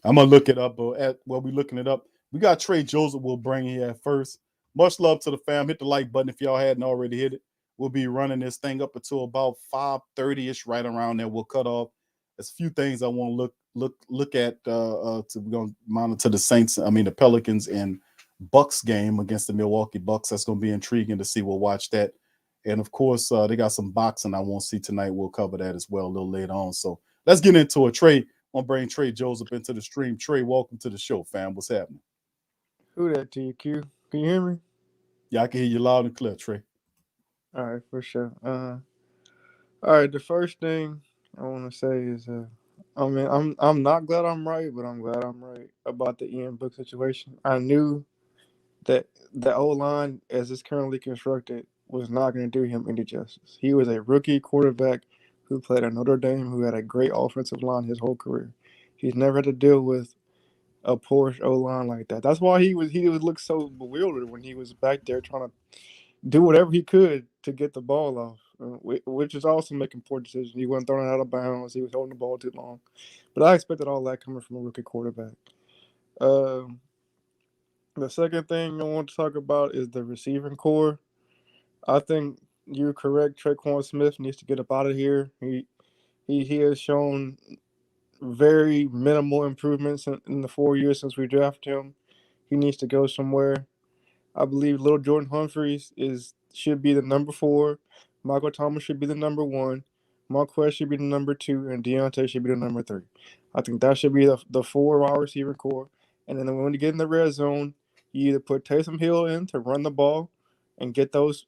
I'm gonna look it up, but while we're looking it up, we got Trey Joseph. We'll bring here at first. Much love to the fam. Hit the like button if y'all hadn't already hit it. We'll be running this thing up until about 5:30ish, right around there. We'll cut off. There's a few things I want to look at. We're gonna monitor the Saints. I mean the Pelicans and Bucks game against the Milwaukee Bucks. That's gonna be intriguing to see. We'll watch that, and of course they got some boxing I won't see tonight. We'll cover that as well a little later on. So let's get into it. Trey. I'm gonna bring Trey Joseph into the stream. Trey, welcome to the show, fam. What's happening? Who that to you, Q? Can you hear me? Yeah, I can hear you loud and clear, Trey. All right, for sure. All right, the first thing I want to say is, I mean, I'm not glad I'm right, but I'm glad I'm right about the Ian Book situation. I knew that the O line, as it's currently constructed, was not going to do him any justice. He was a rookie quarterback who played at Notre Dame, who had a great offensive line his whole career. He's never had to deal with a poor O line like that. That's why he would look so bewildered when he was back there trying to do whatever he could to get the ball off, which is also making poor decisions. He wasn't throwing it out of bounds. He was holding the ball too long. But I expected all that coming from a rookie quarterback. The second thing I want to talk about is the receiving core. I think you're correct. Traquan Smith needs to get up out of here. He has shown very minimal improvements in the 4 years since we drafted him. He needs to go somewhere. I believe Little Jordan Humphreys should be the number 4. Michael Thomas should be the number 1. Marquez should be the number 2, and Deontay should be the number 3. I think that should be the 4 wide receiver core. And then when you get in the red zone, you either put Taysom Hill in to run the ball and get those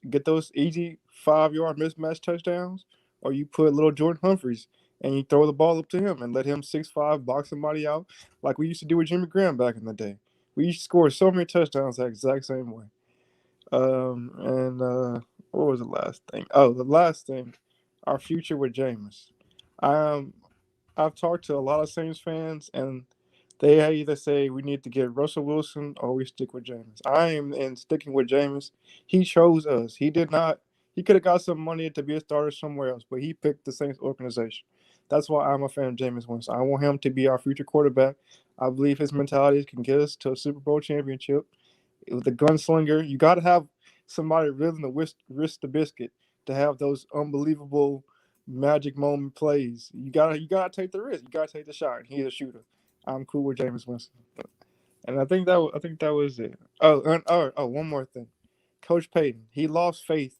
easy 5-yard mismatch touchdowns, or you put Little Jordan Humphreys and you throw the ball up to him and let him 6'5" box somebody out like we used to do with Jimmy Graham back in the day. We used to score so many touchdowns that exact same way. What was the last thing? Oh, the last thing, our future with Jameis. I've talked to a lot of Saints fans, and they either say we need to get Russell Wilson or we stick with Jameis. I am in sticking with Jameis. He chose us. He did not. He could have got some money to be a starter somewhere else, but he picked the Saints organization. That's why I'm a fan of Jameis Winston. I want him to be our future quarterback. I believe his mentality can get us to a Super Bowl championship. With the gunslinger, you got to have somebody willing to risk the biscuit to have those unbelievable magic moment plays. You gotta take the risk. You gotta take the shot. He's a shooter. I'm cool with Jameis Winston, and I think that was it. One more thing, Coach Payton. He lost faith.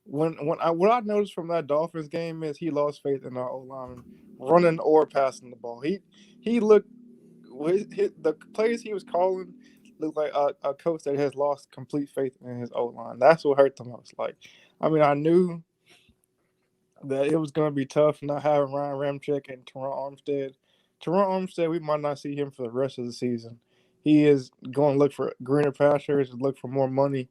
What I noticed from that Dolphins game is he lost faith in our O-line running or passing the ball. He looked the plays he was calling looked like a coach that has lost complete faith in his O-line. That's what hurt the most. Like, I mean, I knew that it was going to be tough not having Ryan Ramczyk and Teron Armstead. Teron Armstead, we might not see him for the rest of the season. He is going to look for greener pastures and look for more money,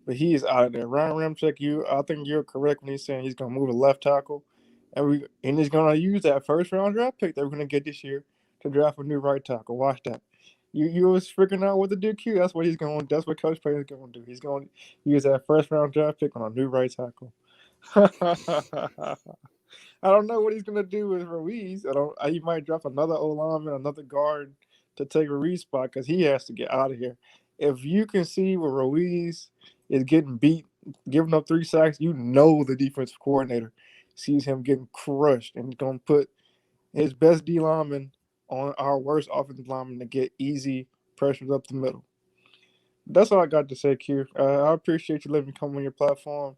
but he is out of there. Ryan Ramczyk, I think you're correct when he's saying he's going to move to left tackle, and he's going to use that first round draft pick that we're going to get this year to draft a new right tackle. Watch that. You was figuring out what to do, Q. That's what he's going. That's what Coach Payton's going to do. He's going to use that first round draft pick on a new right tackle. I don't know what he's gonna do with Ruiz. He might drop another O lineman, another guard to take Ruiz's spot because he has to get out of here. If you can see where Ruiz is getting beat, giving up 3 sacks, you know the defensive coordinator sees him getting crushed and gonna put his best D lineman on our worst offensive lineman to get easy pressures up the middle. That's all I got to say, Q. I appreciate you letting me come on your platform.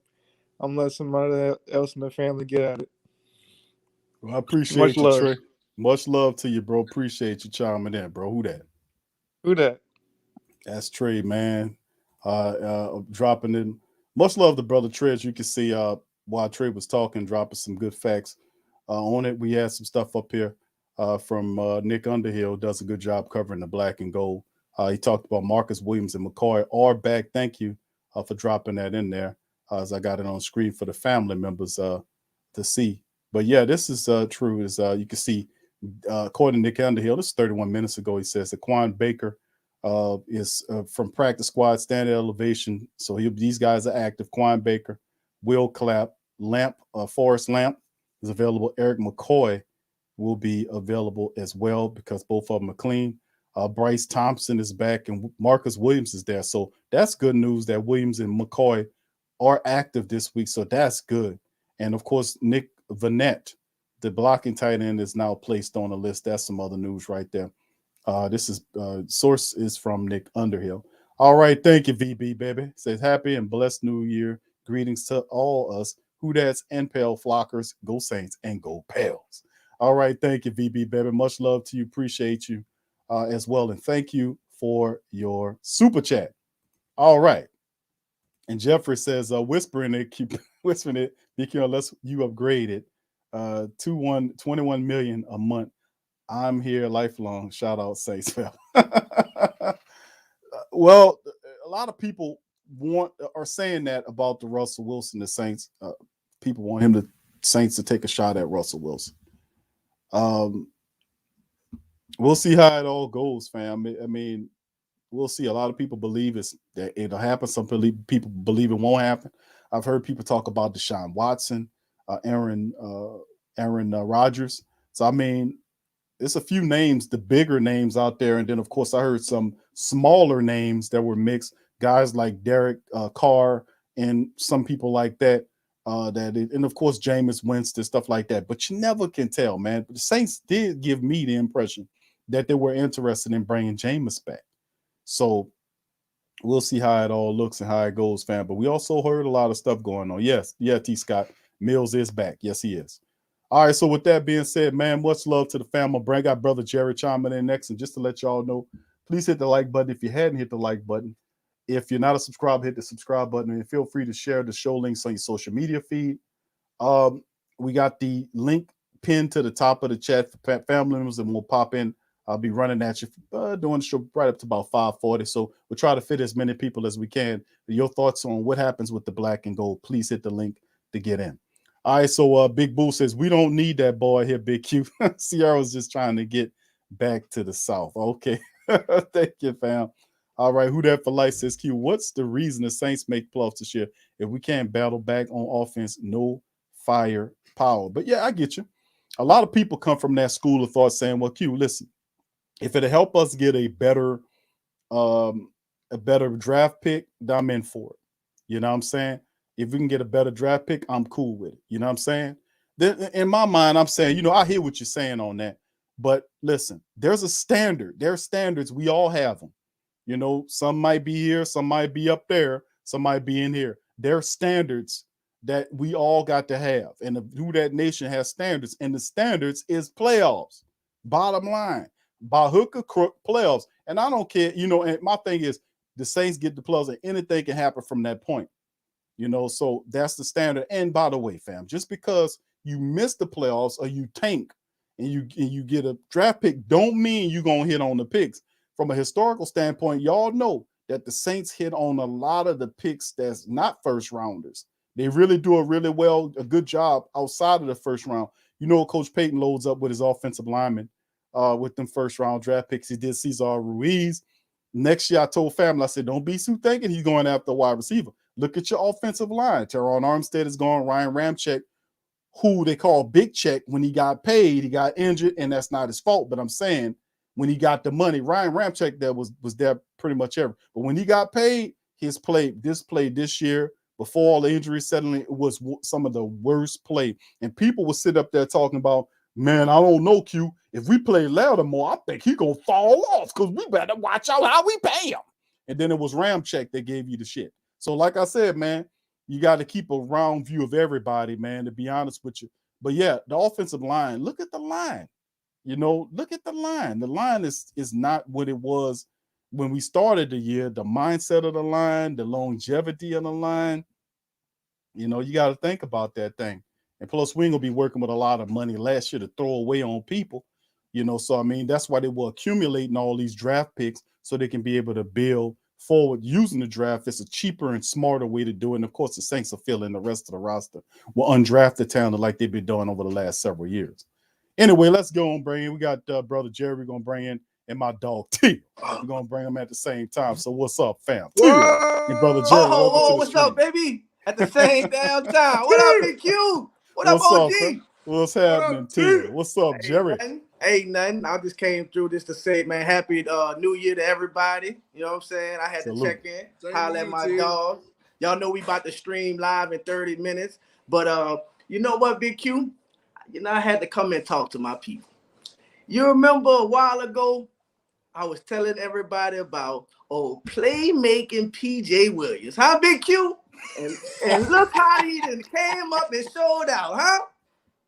I'm letting somebody else in the family get at it. Well, I appreciate Much you, love. Trey. Much love to you, bro. Appreciate you chiming in, bro. Who that? Who that? That's Trey, man. Dropping in. Much love to brother Trey. As you can see, while Trey was talking, dropping some good facts on it. We had some stuff up here from Nick Underhill. Does a good job covering the black and gold. He talked about Marcus Williams and McCoy are back. Thank you for dropping that in there, as I got it on screen for the family members to see. But yeah, this is true. As you can see, according to Nick Underhill, this is 31 minutes ago. He says Quan Baker is from practice squad, standing elevation. So these guys are active. Quan Baker, Will Clapp, Forrest Lamp is available. Eric McCoy will be available as well because both of them are clean. Bryce Thompson is back and Marcus Williams is there. So that's good news that Williams and McCoy are active this week. So that's good. And of course, Nick Vanette, the blocking tight end, is now placed on the list. That's some other news right there. This is source is from Nick Underhill. All right, thank you, VB baby. Says happy and blessed New Year. Greetings to all us Who Dats and Pale Flockers. Go Saints and go Pales. All right, thank you, VB baby. Much love to you. Appreciate you as well, and thank you for your super chat. All right. And Jeffrey says, whispering it, keep whispering it, because unless you upgrade it, 21 million a month. I'm here lifelong. Shout out Saints. Well, a lot of people are saying that about the Russell Wilson, the Saints. People want him, the Saints, to take a shot at Russell Wilson. We'll see how it all goes, fam. I mean, we'll see. A lot of people believe that it'll happen. Some people believe it won't happen. I've heard people talk about Deshaun Watson, Aaron Rodgers. So, I mean, there's a few names, the bigger names out there. And then, of course, I heard some smaller names that were mixed, guys like Derek Carr and some people like that. And, of course, Jameis Winston, stuff like that. But you never can tell, man. But the Saints did give me the impression that they were interested in bringing Jameis back. So we'll see how it all looks and how it goes, fam. But we also heard a lot of stuff going on. Yes, yeah, T. Scott. Mills is back. Yes, he is. All right, so with that being said, man, much love to the family. I got brother Jerry chiming in next. And just to let y'all know, please hit the like button if you hadn't hit the like button. If you're not a subscriber, hit the subscribe button. And feel free to share the show links on your social media feed. We got the link pinned to the top of the chat for family members, and we'll pop in. I'll be running at you doing the show right up to about 5:40. So we'll try to fit as many people as we can. Your thoughts on what happens with the black and gold, please hit the link to get in. All right, so Big Boo says, we don't need that boy here, Big Q. Sierra's just trying to get back to the South. Okay. Thank you, fam. All right, Who That for Life says, Q, what's the reason the Saints make playoffs this year? If we can't battle back on offense, no firepower. But yeah, I get you. A lot of people come from that school of thought saying, well, Q, listen, if it'll help us get a better draft pick, I'm in for it. You know what I'm saying? If we can get a better draft pick, I'm cool with it. You know what I'm saying? Then in my mind, I'm saying, I hear what you're saying on that. But listen, there's a standard. There are standards. We all have them. Some might be here, some might be up there, some might be in here. There are standards that we all got to have. And Who That Nation has standards. And the standards is playoffs. Bottom line. By hook or crook, playoffs. And I don't care, and my thing is the Saints get the playoffs and anything can happen from that point. So that's the standard. And by the way, fam, just because you miss the playoffs or you tank and you get a draft pick don't mean you're going to hit on the picks. From a historical standpoint, y'all know that the Saints hit on a lot of the picks that's not first rounders. They really do a good job outside of the first round. Coach Payton loads up with his offensive linemen with them first round draft picks. He did Cesar Ruiz. Next year, I told family, I said, don't be so thinking he's going after a wide receiver. Look at your offensive line. Teron Armstead is gone. Ryan Ramczyk, who they call Big Check, when he got paid, he got injured, and that's not his fault. But I'm saying when he got the money, Ryan Ramczyk there was there pretty much ever. But when he got paid, his play this year, before all the injuries settling, it was some of the worst play. And people would sit up there talking about, man, I don't know, Q. If we play Lattimore, I think he's going to fall off because we better watch out how we pay him. And then it was Ramczyk that gave you the shit. So like I said, man, you got to keep a round view of everybody, man, to be honest with you. But yeah, the offensive line, look at the line. Look at the line. The line is not what it was when we started the year. The mindset of the line, the longevity of the line, you got to think about that thing. And plus, we ain't going to be working with a lot of money last year to throw away on people. So, I mean, that's why they were accumulating all these draft picks so they can be able to build forward using the draft. It's a cheaper and smarter way to do it. And, of course, the Saints are filling the rest of the roster with undrafted talent like they've been doing over the last several years. Anyway, let's go on, bring in. We got Brother Jerry. We're going to bring in, and my dog, T. We're going to bring them at the same time. So what's up, fam? T and Brother Jerry. What's up, baby? At the same damn time. What up, Big Q? What up, OG? What's happening, T? What's up, Jerry? Ain't nothing. I just came through this to say, man, happy New Year to everybody. You know what I'm saying? I had to check in, holler at my dog. Y'all know we about to stream live in 30 minutes. But you know what, Big Q? I had to come and talk to my people. You remember a while ago, I was telling everybody about playmaking PJ Williams. Huh, Big Q? And look how he done came up and showed out, huh?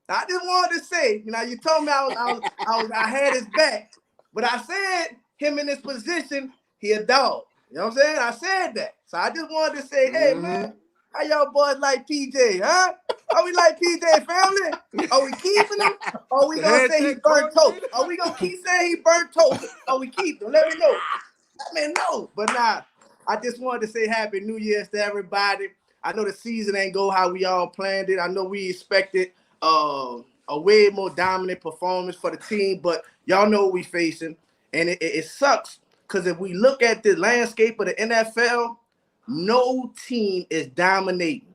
I just wanted to say, you told me I had his back, but I said him in this position, he a dog. You know what I'm saying? I said that. So I just wanted to say, hey, man, how y'all boys like PJ, huh? Are we like PJ family? Are we keeping him? Or we gonna say he burnt toast? Are we gonna keep saying he burnt toast? Or we keep him? Let me know. No. But nah, I just wanted to say Happy New Year's to everybody. I know the season ain't go how we all planned it. I know we expected a way more dominant performance for the team, but y'all know what we facing. And it sucks because if we look at the landscape of the NFL, no team is dominating.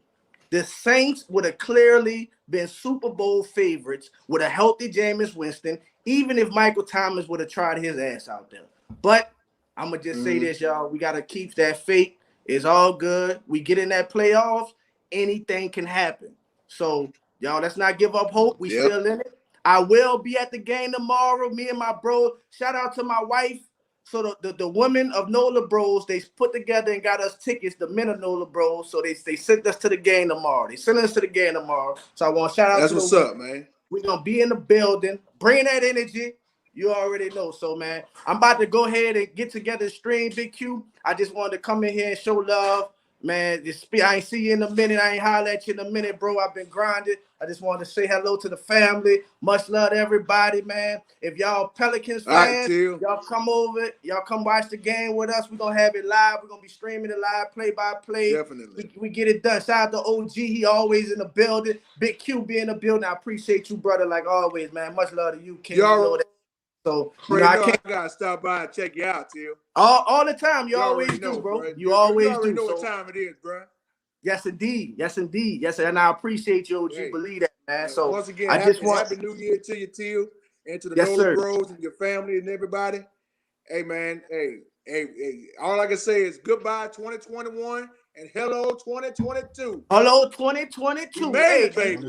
The Saints would have clearly been Super Bowl favorites with a healthy Jameis Winston, even if Michael Thomas would have tried his ass out there. But I'm going to just say this, y'all. We got to keep that faith. It's all good. We get in that playoffs, anything can happen. So, y'all, let's not give up hope. We still in it. I will be at the game tomorrow, me and my bro. Shout out to my wife. So the women of NOLA Bros, they put together and got us tickets, the men of NOLA Bros. So they sent us to the game tomorrow. They sent us to the game tomorrow. So I want to shout out That's to what's up, man. We're going to be in the building. Bring that energy. You already know. So, man, I'm about to go ahead and get together and stream, Big Q. I just wanted to come in here and show love. Man, I ain't see you in a minute. I ain't holler at you in a minute, bro. I've been grinding. I just wanted to say hello to the family. Much love to everybody, man. If y'all Pelicans fans, y'all come over. Y'all come watch the game with us. We're going to have it live. We're going to be streaming it live, play-by-play. Definitely. We get it done. Shout out to OG. He always in the building. Big Q be in the building. I appreciate you, brother, like always, man. Much love to you, King. You know that. So, I gotta stop by and check you out, Till. All the time. You always do, bro. You always do. You already know what time it is, bro. Yes, indeed. Yes, and I appreciate you, OG. Believe that, man. So once again, I just want happy New Year to you, Till, and to the Yes, NOLA sir. Bros and your family and everybody. Hey, man. Hey. All I can say is goodbye 2021 and hello 2022. Hello 2022. We made it, baby.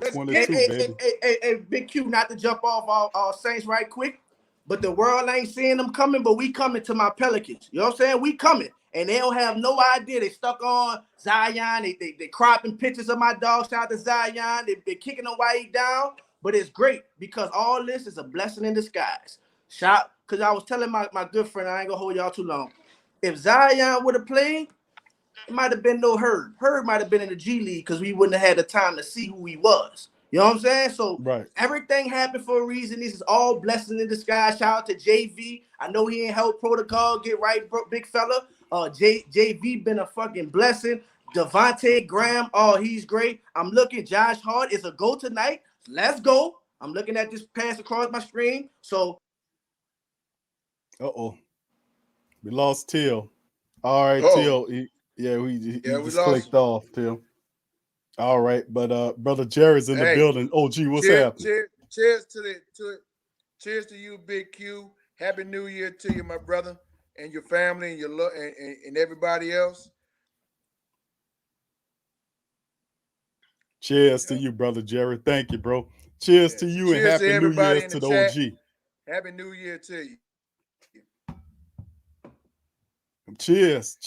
Hey, Big Q, not to jump off our Saints right quick. But the world ain't seeing them coming, but we coming to my Pelicans. You know what I'm saying? We coming. And they don't have no idea. They stuck on Zion. They cropping pictures of my dog. Shout out to Zion. They kicking him while he down. But it's great because all this is a blessing in disguise. Because I was telling my good friend, I ain't going to hold y'all too long. If Zion would have played, it might have been no Hurd. Hurd might have been in the G League because we wouldn't have had the time to see who he was. You know what I'm saying? So Everything happened for a reason. This is all blessing in disguise. Shout out to JV. I know he ain't helped protocol get right, big fella. JV been a fucking blessing. Devontae Graham, he's great. I'm looking. Josh Hart is a go tonight. Let's go. I'm looking at this pass across my screen. So Uh-oh. We lost Till. All right, Uh-oh. Till. He we just lost clicked him. off, Till. All right, but Brother Jerry's in the Hey, building. OG, what's happening? Cheers cheers to you, Big Q. Happy New Year to you, my brother, and your family and your and everybody else. Cheers to you, Brother Jerry. Thank you, bro. Cheers to you and Cheers to Happy New everybody Year's in to the the chat. OG. Happy New Year to you. Cheers,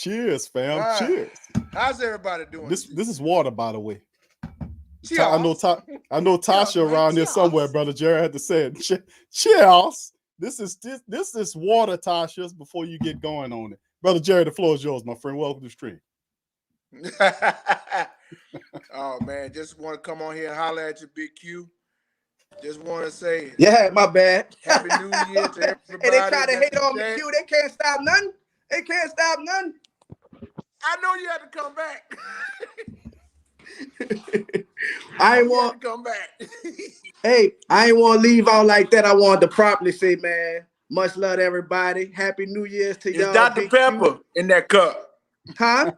fam. Cheers. How's everybody doing? This is water, by the way. Cheers. I know Tasha Cheers, around here somewhere, Brother Jerry had to say it. Cheers. This is water, Tasha, before you get going on it. Brother Jerry, the floor is yours, my friend. Welcome to the stream. Oh man, just want to come on here and holler at you, Big Q. Just want to say, yeah, my bad. Happy New Year to everybody. And they try to hate on me, Q. They can't stop nothing. They can't stop nothing. I know you had to come back. I ain't want to come back. Hey, I ain't want to leave out like that. I wanted to properly say, man, much love to everybody. Happy New Year's to y'all. Is Dr. Pepper in that cup? Huh?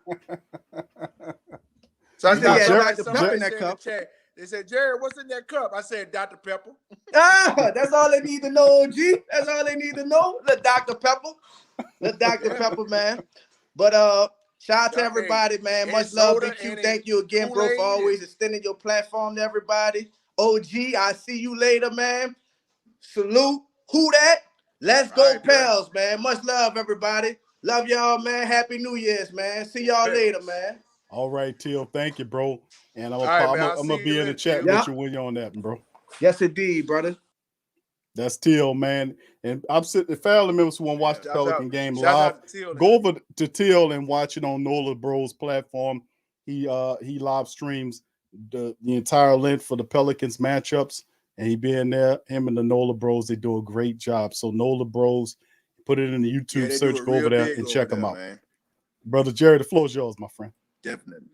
So I said, said, Dr. Pepper in that cup. They said, Jerry, what's in that cup? I said, Dr. Pepper. That's all they need to know, OG. That's all they need to know. The Dr. Pepper. The Dr. Pepper, man. But shout out to everybody, man. Much love, Big Q. Thank you again, bro, for always extending your platform to everybody. OG, I see you later, man. Salute. Who that? Let's go, pals, man. Much love, everybody. Love y'all, man. Happy New Year's, man. See y'all later, man. All right, Till. Thank you, bro. And I'm gonna be in the chat with you when you're on that, bro. Yes, indeed, brother. That's Till, man. And I'm sitting, family members who want to watch the Pelican game live, go over to Till and watch it on NOLA Bros platform. He live streams the entire length for the Pelicans matchups, and he being there. Him and the NOLA Bros, they do a great job. So NOLA Bros, put it in the YouTube search, go over there and check them out. Man. Brother Jerry, the floor is yours, my friend. Definitely.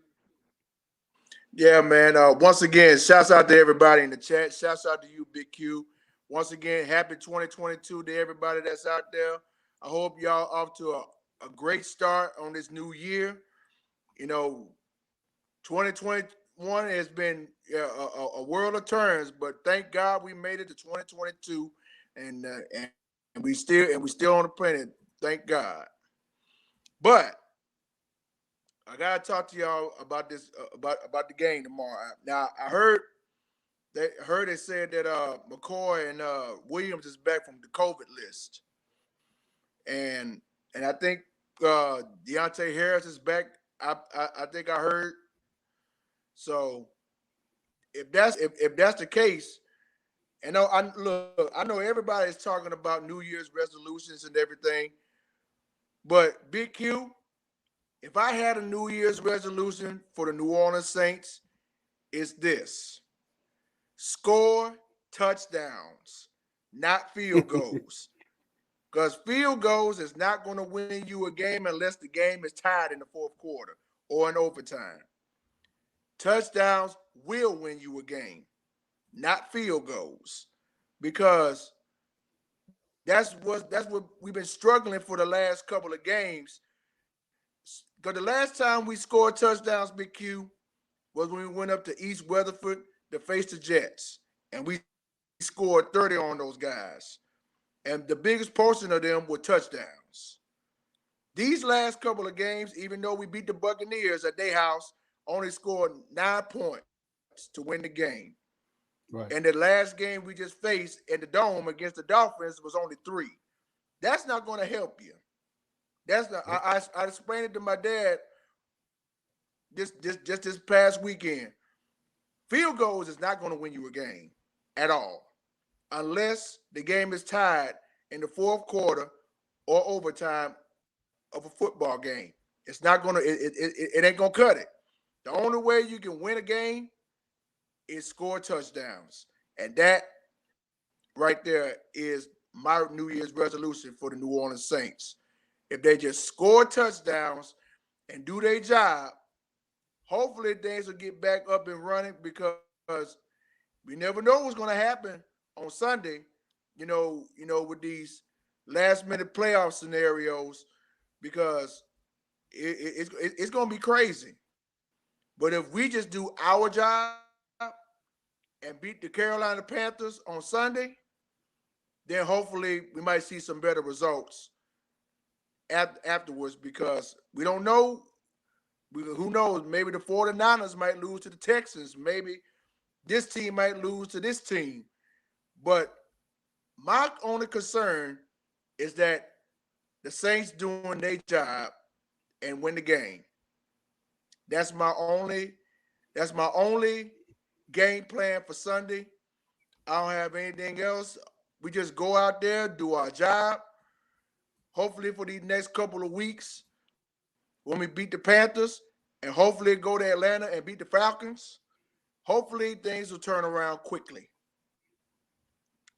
Yeah, man. Once again, shouts out to everybody in the chat. Shouts out to you, Big Q. Once again, happy 2022 to everybody that's out there. I hope y'all off to a great start on this new year. You know, 2021 has been a world of turns, but thank God we made it to 2022, and we still on the planet. Thank God. But I gotta talk to y'all about this about the game tomorrow. Now I heard it said that McCoy and Williams is back from the COVID list, and I think Deontay Harris is back. I think I heard. So if that's the case, and I know everybody's talking about New Year's resolutions and everything, but Big Q, if I had a New Year's resolution for the New Orleans Saints, it's this: score touchdowns, not field goals. Because field goals is not going to win you a game unless the game is tied in the fourth quarter or in overtime. Touchdowns will win you a game, not field goals, because that's what we've been struggling for the last couple of games. Because the last time we scored touchdowns, Big Q, was when we went up to East Weatherford to face the Jets, and we scored 30 on those guys. And the biggest portion of them were touchdowns. These last couple of games, even though we beat the Buccaneers at their house, only scored 9 points to win the game. Right. And the last game we just faced in the Dome against the Dolphins was only 3. That's not going to help you. That's not. I explained it to my dad this past weekend. Field goals is not going to win you a game at all, unless the game is tied in the fourth quarter or overtime of a football game. It's not going to. It ain't going to cut it. The only way you can win a game is score touchdowns, and that right there is my New Year's resolution for the New Orleans Saints. If they just score touchdowns and do their job, hopefully things will get back up and running, because we never know what's going to happen on Sunday. You know, with these last-minute playoff scenarios because it's going to be crazy. But if we just do our job and beat the Carolina Panthers on Sunday, then hopefully we might see some better results afterwards because we don't know. Who knows? Maybe the 49ers might lose to the Texans. Maybe this team might lose to this team. But my only concern is that the Saints doing their job and win the game. That's my only game plan for Sunday. I don't have anything else. We just go out there, do our job. Hopefully for these next couple of weeks, when we beat the Panthers, and hopefully go to Atlanta and beat the Falcons, hopefully things will turn around quickly.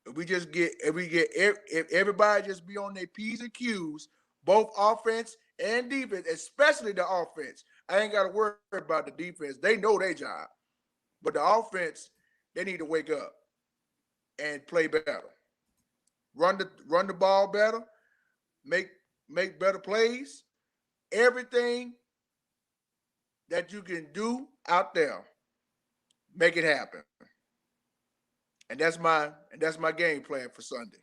If everybody just be on their P's and Q's, both offense and defense, especially the offense. I ain't got to worry about the defense. They know their job. But the offense, they need to wake up and play better. Run the ball better, make better plays. Everything that you can do out there, make it happen. And that's my game plan for Sunday.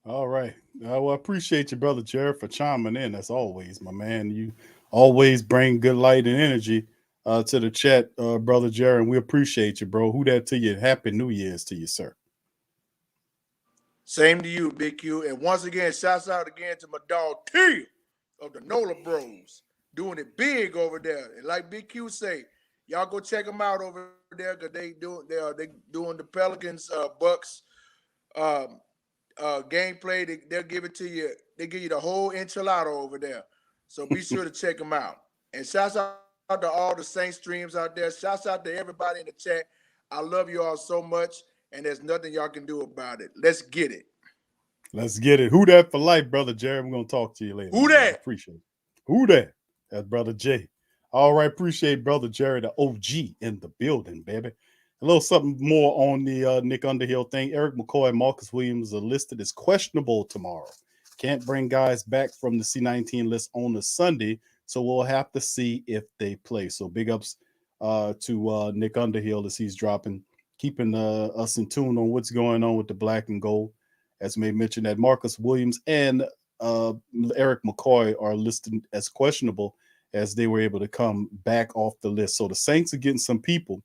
All right. Well, I appreciate you, Brother Jared, for chiming in as always, my man. You always bring good light and energy to the chat, Brother Jared, and we appreciate you, bro. Who that to you? Happy New Year's to you, sir. Same to you, Big Q. And once again, shouts out again to my dog T of the Nola Bros, doing it big over there. And like Big Q say, y'all go check them out over there because they doing the Pelicans Bucks gameplay. They'll give it to you. They give you the whole enchilada over there. So be sure to check them out. And shouts out to all the Saints streams out there. Shouts out to everybody in the chat. I love you all so much, and there's nothing y'all can do about it. Let's get it. Let's get it. Who that for life, Brother Jared? We're going to talk to you later. Who that? Appreciate it. Who that? That's Brother Jay. All right. Appreciate Brother Jared, the OG in the building, baby. A little something more on the Nick Underhill thing. Eric McCoy and Marcus Williams are listed as questionable tomorrow. Can't bring guys back from the C-19 list on the Sunday, so we'll have to see if they play. So big ups to Nick Underhill as he's keeping us in tune on what's going on with the black and gold. As may mention that Marcus Williams and Eric McCoy are listed as questionable as they were able to come back off the list. So the Saints are getting some people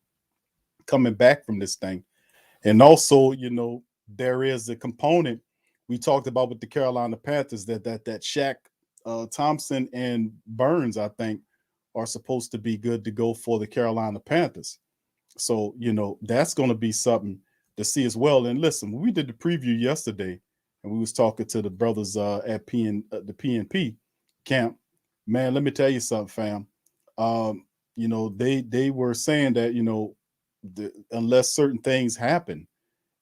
coming back from this thing. And also, there is a component we talked about with the Carolina Panthers that Shaq Thompson and Burns, I think, are supposed to be good to go for the Carolina Panthers. So, that's going to be something to see as well. And listen, when we did the preview yesterday and we was talking to the brothers at the PNP camp, man, let me tell you something, fam. They were saying that, unless certain things happen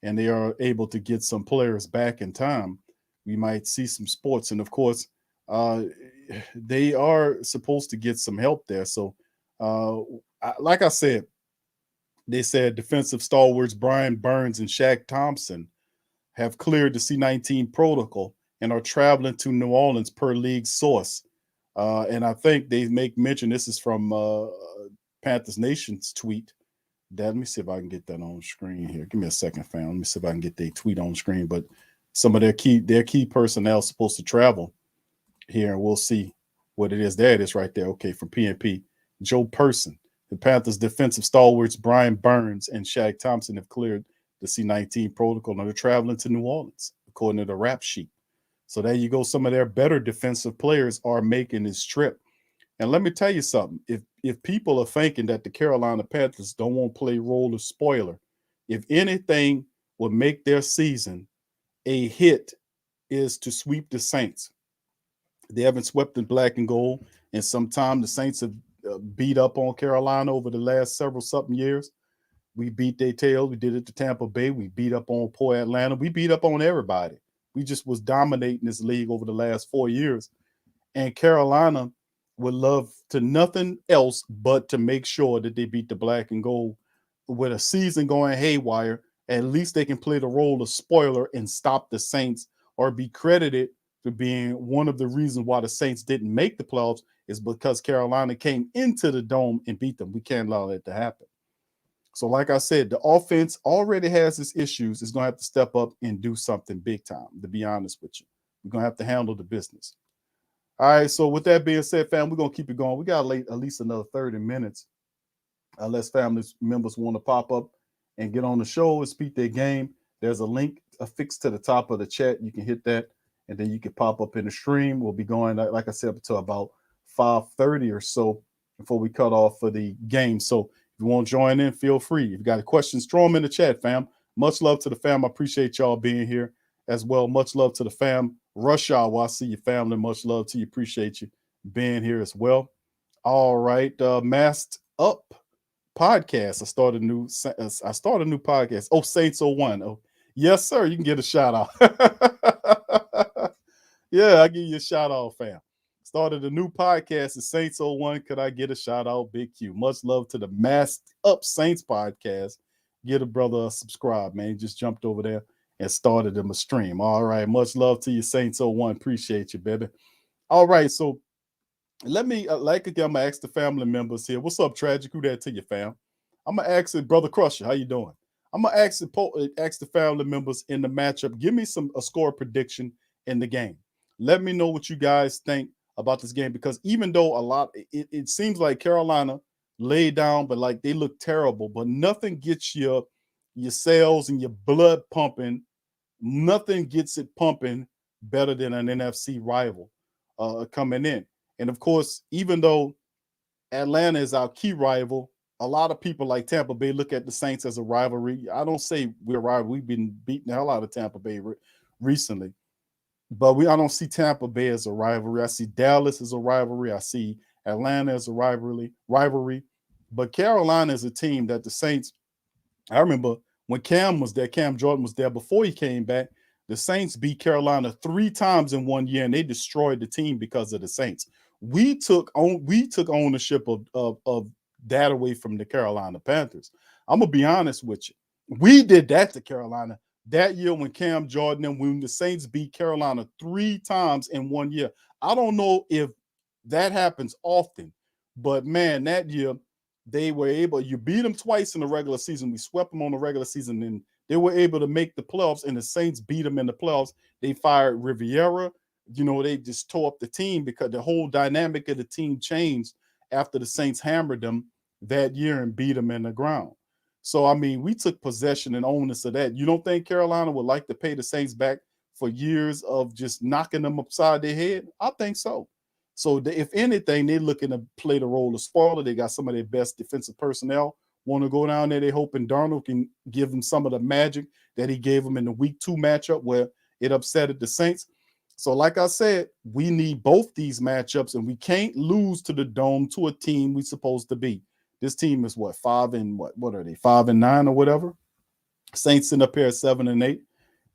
and they are able to get some players back in time, we might see some sports. And of course, they are supposed to get some help there. So, like I said, they said defensive stalwarts Brian Burns and Shaq Thompson have cleared the C-19 protocol and are traveling to New Orleans per league source. And I think they make mention, this is from Panthers Nation's tweet. Let me see if I can get that on screen here. Give me a second, fam. Let me see if I can get their tweet on screen. But some of their key personnel is supposed to travel here, and we'll see what it is. There it is right there. Okay, from PNP. Joe Person. The Panthers defensive stalwarts Brian Burns and Shaq Thompson have cleared the C-19 protocol and they're traveling to New Orleans, according to the rap sheet. So there you go. Some of their better defensive players are making this trip. And let me tell you something. If people are thinking that the Carolina Panthers don't want to play role of spoiler, if anything would make their season a hit is to sweep the Saints. They haven't swept in black and gold in some time. The Saints have beat up on Carolina over the last something years. We beat their tails. We did it to Tampa Bay. We beat up on poor Atlanta. We beat up on everybody. We just was dominating this league over the last 4 years. And Carolina would love to nothing else but to make sure that they beat the black and gold with a season going haywire. At least they can play the role of spoiler and stop the Saints or be credited for being one of the reasons why the Saints didn't make the playoffs is because Carolina came into the dome and beat them. We can't allow that to happen. So, like I said, the offense already has its issues. It's going to have to step up and do something big time, to be honest with you. We're going to have to handle the business. All right, so with that being said, fam, we're going to keep it going. We got at least another 30 minutes, unless family members want to pop up and get on the show and speak their game. There's a link affixed to the top of the chat. You can hit that, and then you can pop up in the stream. We'll be going, like I said, up to about 5:30 or so before we cut off for the game. So if you want to join in, feel free. If you got questions, throw them in the chat, fam. Much love to the fam. I appreciate y'all being here as well. Much love to the fam. Rush Hour, I see your family. Much love to you. Appreciate you being here as well. All right. Masked Up podcast. I started a new podcast. Oh, Saints 01. Oh, yes, sir. You can get a shout out. Yeah, I give you a shout out, fam. Started a new podcast, the Saints 01. Could I get a shout out? Big Q. Much love to the Masked Up Saints podcast. Get a brother a subscribe, man. He just jumped over there and started him a stream. All right. Much love to you, Saints 01. Appreciate you, baby. All right. So let me, like again, I'm going to ask the family members here. What's up, Tragic? Who that to you, fam? I'm going to ask it, Brother Crusher. How you doing? I'm going to ask the family members in the matchup. Give me a score prediction in the game. Let me know what you guys think about this game, because even though it seems like Carolina laid down, but like they look terrible, but nothing gets your cells and your blood pumping. Nothing gets it pumping better than an NFC rival coming in. And of course, even though Atlanta is our key rival, a lot of people like Tampa Bay look at the Saints as a rivalry. I don't say we're a rival. We've been beating the hell out of Tampa Bay recently. But I don't see Tampa Bay as a rivalry. I see Dallas as a rivalry. I see Atlanta as a rivalry. But Carolina is a team that the Saints, I remember when Cam Jordan was there before he came back, the Saints beat Carolina 3 times in 1 year, and they destroyed the team because of the Saints. We took ownership of that away from the Carolina Panthers. I'm going to be honest with you. We did that to Carolina. That year when Cam Jordan and when the Saints beat Carolina 3 times in 1 year. I don't know if that happens often, but man, that year they were able, you beat them twice in the regular season. We swept them on the regular season, and they were able to make the playoffs, and the Saints beat them in the playoffs. They fired Riviera. They just tore up the team because the whole dynamic of the team changed after the Saints hammered them that year and beat them in the ground. So, I mean, we took possession and onus of that. You don't think Carolina would like to pay the Saints back for years of just knocking them upside their head? I think so. So, if anything, they're looking to play the role of spoiler. They got some of their best defensive personnel. Want to go down there. They're hoping Darnold can give them some of the magic that he gave them in the Week 2 matchup where it upsetted the Saints. So, like I said, we need both these matchups, and we can't lose to the Dome to a team we're supposed to be. This team is what, 5 and what are they, 5 and 9 or whatever? Saints sitting up here at 7 and 8.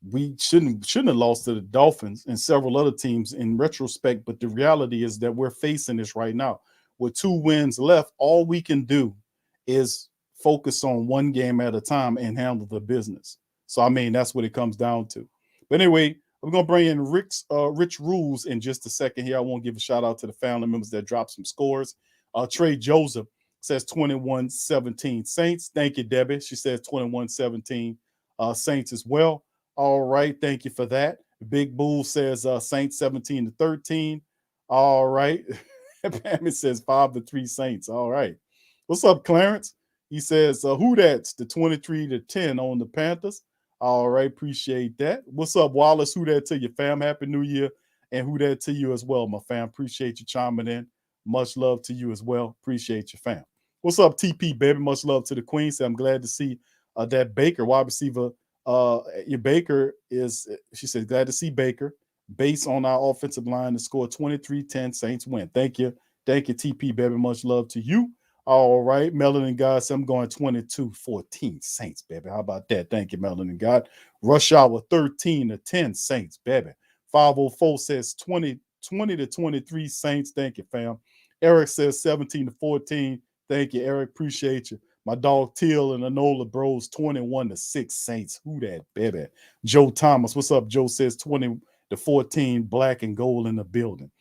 We shouldn't have lost to the Dolphins and several other teams in retrospect, but the reality is that we're facing this right now. With 2 wins left, all we can do is focus on one game at a time and handle the business. So, I mean, that's what it comes down to. But anyway, we're going to bring in Rich Rules in just a second here. I want to give a shout out to the family members that dropped some scores. Trey Joseph says 21-17 Saints. Thank you, Debbie. She says 21-17 Saints as well. All right. Thank you for that. Big Bull says Saints 17-13. All right. Pammy says 5-3 Saints. All right. What's up, Clarence? He says, who that's the 23-10 on the Panthers? All right. Appreciate that. What's up, Wallace? Who that to you, fam? Happy New Year. And who that to you as well, my fam. Appreciate you chiming in. Much love to you as well. Appreciate you, fam. What's up, TP, baby? Much love to the Queen. So I'm glad to see that Baker, wide receiver. Your Baker is, she said, glad to see Baker. Based on our offensive line to score 23-10, Saints win. Thank you. Thank you, TP, baby. Much love to you. All right. Melanin God, so I'm going 22-14 Saints, baby. How about that? Thank you, Melanin God. Rush Hour 13-10 Saints, baby. 504 says 20-23 Saints. Thank you, fam. Eric says 17-14. Thank you, Eric. Appreciate you. My dog Teal and Enola Bros 21-6 Saints. Who that, baby? Joe Thomas. What's up? Joe says 20-14 black and gold in the building.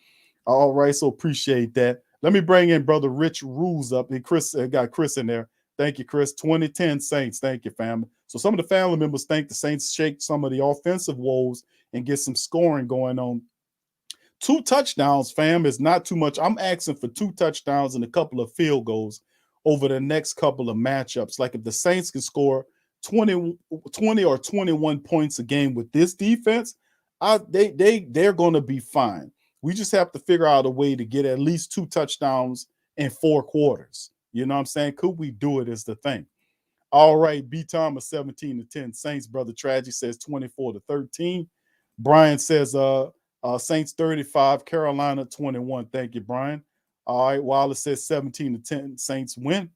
All right, so appreciate that. Let me bring in Brother Rich Rules up. And Chris got Chris in there. Thank you, Chris. 2010 Saints. Thank you, family. So some of the family members think the Saints shake some of the offensive woes and get some scoring going on. 2 touchdowns, fam, is not too much. I'm asking for 2 touchdowns and a couple of field goals over the next couple of matchups. Like if the Saints can score 20 or 21 points a game with this defense, they're going to be fine. We just have to figure out a way to get at least 2 touchdowns in 4 quarters. You know what I'm saying? Could we do it is the thing. All right, B Thomas 17-10. Saints, Brother Tragic says 24-13. Brian says Saints 35, Carolina 21. Thank you, Brian. All right, Wallace says 17-10. Saints win.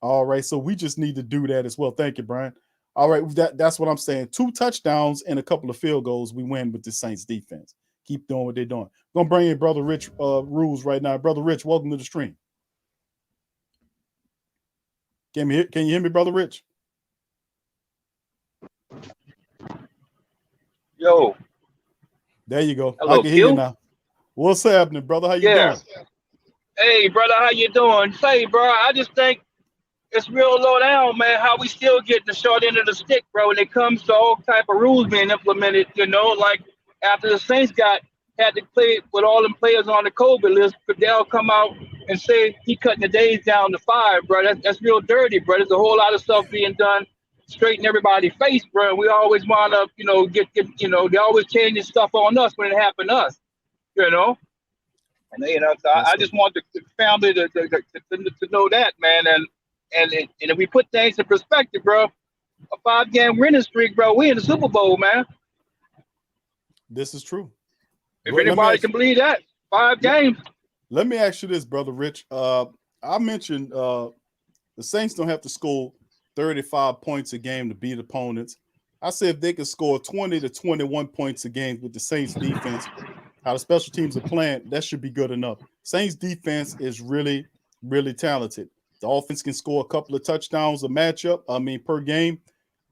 All right, so we just need to do that as well. Thank you, Brian. All right, that's what I'm saying. 2 touchdowns and a couple of field goals. We win with the Saints defense. Keep doing what they're doing. I'm gonna bring in Brother Rich Rules right now. Brother Rich, welcome to the stream. Can you hear me, Brother Rich? Yo. There you go. Hello, I can hear you now. What's happening, brother? How you doing? Hey, brother, how you doing? Say, bro, I just think it's real low down, man, how we still get the short end of the stick, bro, when it comes to all type of rules being implemented, you know, like after the Saints had to play with all them players on the COVID list, Goodell come out and say he cutting the days down to 5, bro. That's real dirty, bro. There's a whole lot of stuff being done, straighten everybody's face, bro. We always wind up, you know, get they always changing stuff on us when it happened to us, you know. And you know, so I just want the family to know that, man. And if we put things in perspective, bro, a 5-game winning streak, bro, we in the Super Bowl, man. This is true. If anybody can believe that, 5 games. Let me ask you this, Brother Rich. I mentioned the Saints don't have to score 35 points a game to beat opponents. I said if they could score 20 to 21 points a game with the Saints defense, how the special teams are playing, that should be good enough. Saints defense is really, really talented. The offense can score a couple of touchdowns per game,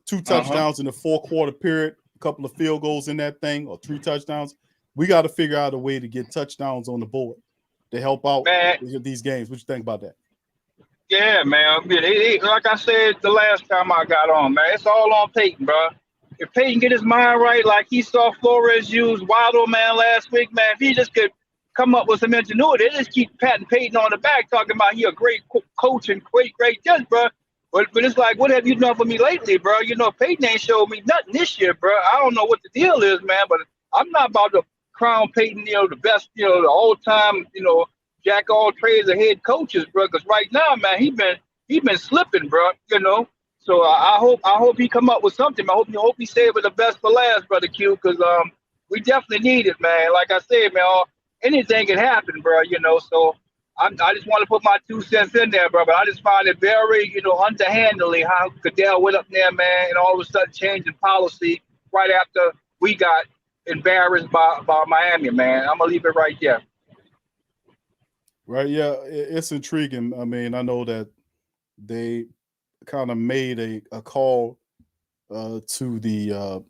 2 touchdowns in the 4-quarter period, a couple of field goals in that thing, or 3 touchdowns. We got to figure out a way to get touchdowns on the board to help out these games. What you think about that? Yeah, man. Like I said the last time I got on, man, it's all on Peyton, bro. If Peyton get his mind right, like he saw Flores use Waddle, man, last week, man, if he just could come up with some ingenuity, they just keep patting Peyton on the back, talking about he a great coach and great judge, bro. But it's like, what have you done for me lately, bro? You know, Peyton ain't showed me nothing this year, bro. I don't know what the deal is, man, but I'm not about to crown Peyton, you know, the best, you know, the all-time, you know, jack all trades of head coaches, bro. Because right now, man, he been slipping, bro. You know, so I hope he come up with something. I hope he saved the best for last, brother Q. Because we definitely need it, man. Like I said, man, anything can happen, bro. You know, so I just want to put my 2 cents in there, bro. But I just find it very, you know, underhandedly how Goodell went up there, man, and all of a sudden changing policy right after we got embarrassed by Miami, man. I'm gonna leave it right there. Right, yeah, it's intriguing. I mean, I know that they kind of made a call to the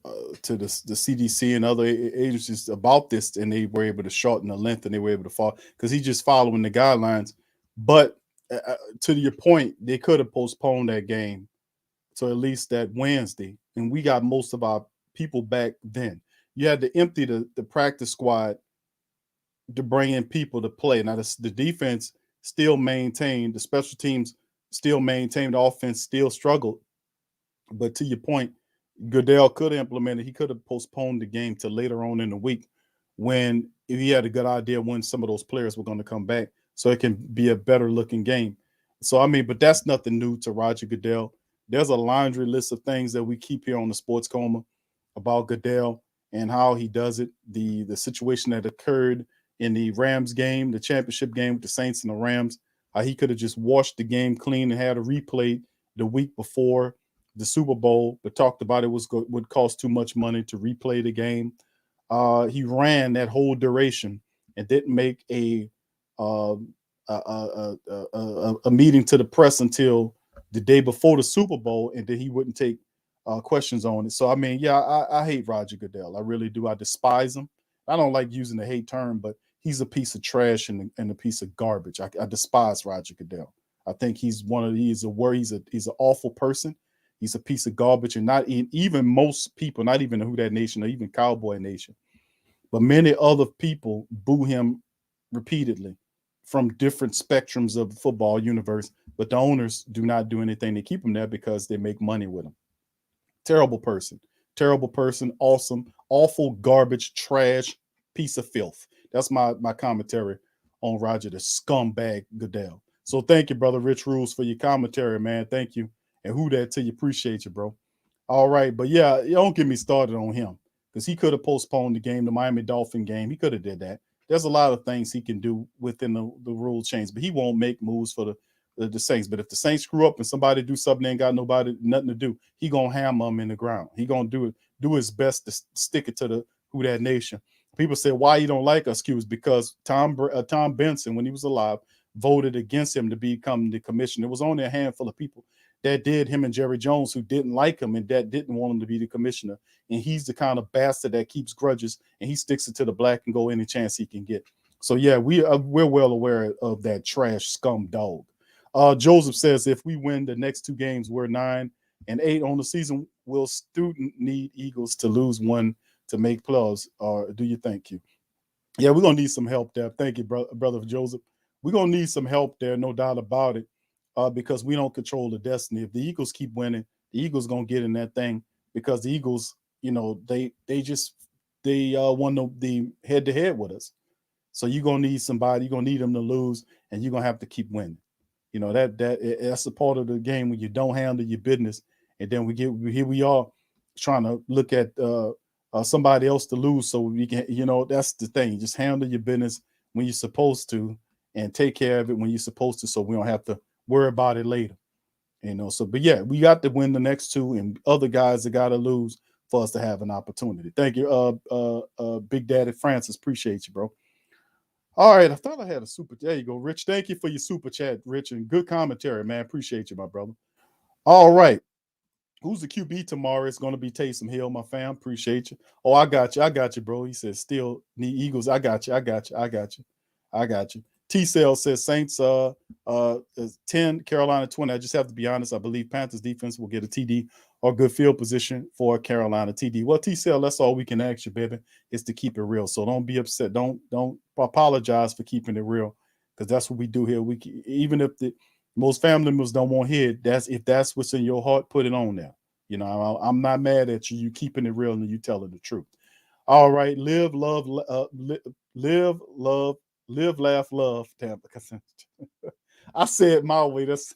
CDC and other agencies about this, and they were able to shorten the length, and they were able to follow because he's just following the guidelines. But to your point, they could have postponed that game to at least that Wednesday, and we got most of our people back then. You had to empty the practice squad to bring in people to play. Now, the defense still maintained, the special teams still maintained, the offense still struggled. But to your point, Goodell could have implemented, he could have postponed the game to later on in the week when if he had a good idea when some of those players were going to come back so it can be a better looking game. So, I mean, but that's nothing new to Roger Goodell. There's a laundry list of things that we keep here on the Sports Coma about Goodell and how he does it. The situation that occurred in the Rams game, the championship game with the Saints and the Rams, he could have just washed the game clean and had a replay the week before the Super Bowl, but talked about it would cost too much money to replay the game. He ran that whole duration and didn't make a meeting to the press until the day before the Super Bowl, and then he wouldn't take questions on it. So I mean, yeah, I hate Roger Goodell. I really do. I despise him. I don't like using the hate term, but he's a piece of trash and a piece of garbage. I despise Roger Goodell. I think he's he's an awful person. He's a piece of garbage, and not even most people, not even the Who That Nation or even Cowboy Nation, but many other people boo him repeatedly from different spectrums of the football universe. But the owners do not do anything to keep him there because they make money with him. Terrible person, awesome, awful, garbage, trash, piece of filth. That's my commentary on Roger the scumbag Goodell. So thank you, brother Rich Rules, for your commentary, man. Thank you. And Who That to you, appreciate you, bro. All right, but yeah, don't get me started on him because he could have postponed the game, the Miami Dolphin game. He could have did that. There's a lot of things he can do within the rule change, but he won't make moves for the Saints. But if the Saints screw up and somebody do something they ain't got nothing to do, he gonna hammer them in the ground. He gonna do his best to stick it to the Who That Nation. People say why you don't like us, because Tom Benson, when he was alive, voted against him to become the commissioner. There was only a handful of people that did, him and Jerry Jones, who didn't like him and that didn't want him to be the commissioner. And he's the kind of bastard that keeps grudges and he sticks it to the black and gold any chance he can get. So yeah, we're well aware of that trash scum dog. Joseph says if we win the next 2 games, we're 9-8 on the season. Will Student need Eagles to lose one to make playoffs? Or do you think you? Yeah, we're gonna need some help there. Thank you, brother Joseph. We're gonna need some help there, no doubt about it. Because we don't control the destiny. If the Eagles keep winning, the Eagles gonna get in that thing because the Eagles, they won the head-to-head with us. So you're gonna need somebody. You're gonna need them to lose, and you're gonna have to keep winning. That's a part of the game when you don't handle your business, and then here we are trying to look at somebody else to lose so we can. That's the thing. Just handle your business when you're supposed to, and take care of it when you're supposed to, so we don't have to worry about it later. But yeah, we got to win the next 2, and other guys that got to lose for us to have an opportunity. Thank you, Big Daddy Francis. Appreciate you, bro. All right, I thought I had a super. There you go, Rich. Thank you for your super chat, Rich, and good commentary, man. Appreciate you, my brother. All right, who's the QB tomorrow? It's going to be Taysom Hill, my fam. Appreciate you. Oh, I got you, bro. He says still need Eagles. I got you. T-Cell says Saints 10, Carolina 20. I just have to be honest. I believe Panthers defense will get a TD or good field position for Carolina TD. Well, T-Cell, that's all we can ask you, baby, is to keep it real. So don't be upset. Don't apologize for keeping it real, because that's what we do here. Even if most family members don't want to hear it, if that's what's in your heart, put it on there. I'm not mad at you. You keeping it real and you telling the truth. All right, live, laugh, love. Tampa. I said my way. That's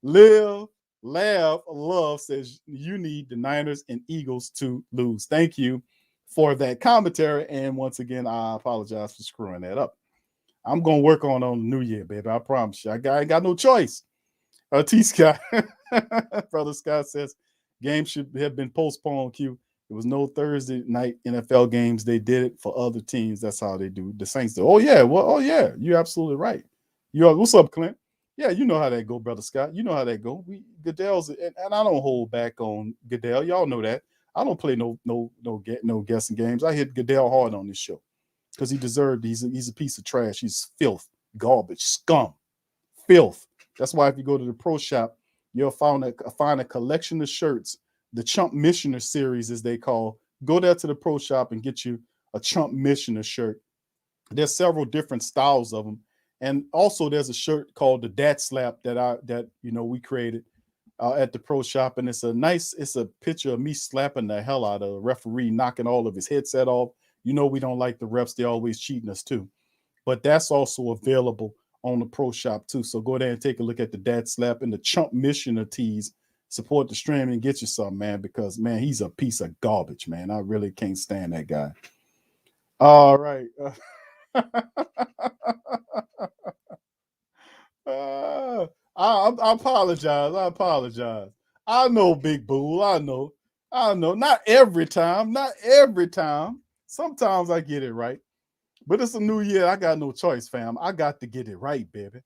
live, laugh, love says you need the Niners and Eagles to lose. Thank you for that commentary. And once again, I apologize for screwing that up. I'm gonna work on the new year, baby. I promise you. I got no choice. T Scott, brother Scott says game should have been postponed. Q. There was no Thursday night NFL games. They did it for other teams. That's how they do. The Saints do. Oh yeah, you're absolutely right. What's up, Clint? Yeah, you know how that go, brother Scott. You know how that go. Goodell's and I don't hold back on Goodell. Y'all know that. I don't play no guessing games. I hit Goodell hard on this show because he deserved. He's a piece of trash. He's filth, garbage, scum, filth. That's why if you go to the pro shop, you'll find a collection of shirts. The Chump Missioner series, as they call. Go there to the pro shop and get you a Chump Missioner shirt. There's several different styles of them, and also there's a shirt called the Dat Slap that we created at the pro shop, and it's a picture of me slapping the hell out of a referee, knocking all of his headset off. We don't like the refs; they're always cheating us too. But that's also available on the pro shop too. So go there and take a look at the Dat Slap and the Chump Missioner tees. Support the stream and get you something, man, because, man, he's a piece of garbage, man. I really can't stand that guy. All right. I apologize. I know, Big Bull. I know. Not every time. Sometimes I get it right. But it's a new year. I got no choice, fam. I got to get it right, baby.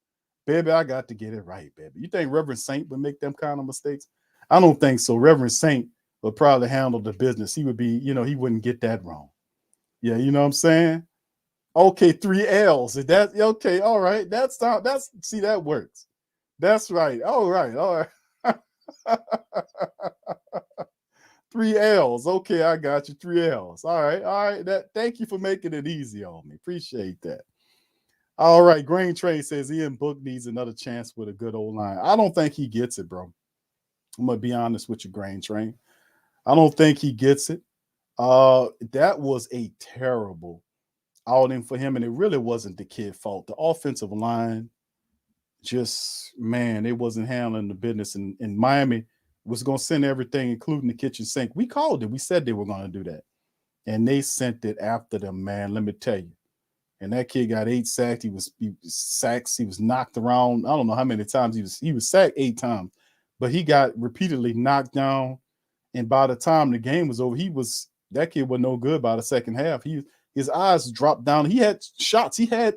Baby, I got to get it right, baby. You think Reverend Saint would make them kind of mistakes? I don't think so. Reverend Saint would probably handle the business. He would be, he wouldn't get that wrong. Yeah, you know what I'm saying? Okay, 3 L's. Is that okay? All right. See, that works. That's right. All right. 3 L's. Okay, I got you. 3 L's. All right. Thank you for making it easy on me. Appreciate that. All right. Grain Train says Ian Book needs another chance with a good old line. I don't think he gets it, bro. I'm gonna be honest with you, Grain Train. I don't think he gets it. That was a terrible outing for him, and it really wasn't the kid's fault. The offensive line, it wasn't handling the business. And Miami was going to send everything, including the kitchen sink. We called it. We said they were going to do that. And they sent it after them, man. Let me tell you. And that kid got 8 sacks. He was sacks. He was knocked around. I don't know how many times he was sacked 8 times, but he got repeatedly knocked down. And by the time the game was over, that kid was no good by the second half. His eyes dropped down. He had shots. He had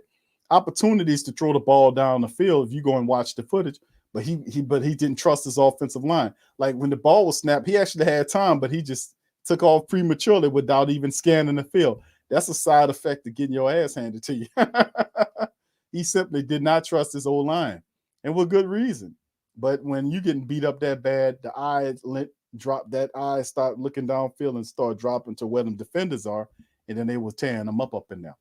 opportunities to throw the ball down the field if you go and watch the footage, but he didn't trust his offensive line. Like when the ball was snapped, he actually had time, but he just took off prematurely without even scanning the field. That's a side effect of getting your ass handed to you. He simply did not trust his old line, and with good reason. But when you getting beat up that bad, the eyes drop. That eye start looking downfield and start dropping to where them defenders are, and then they were tearing them up and down.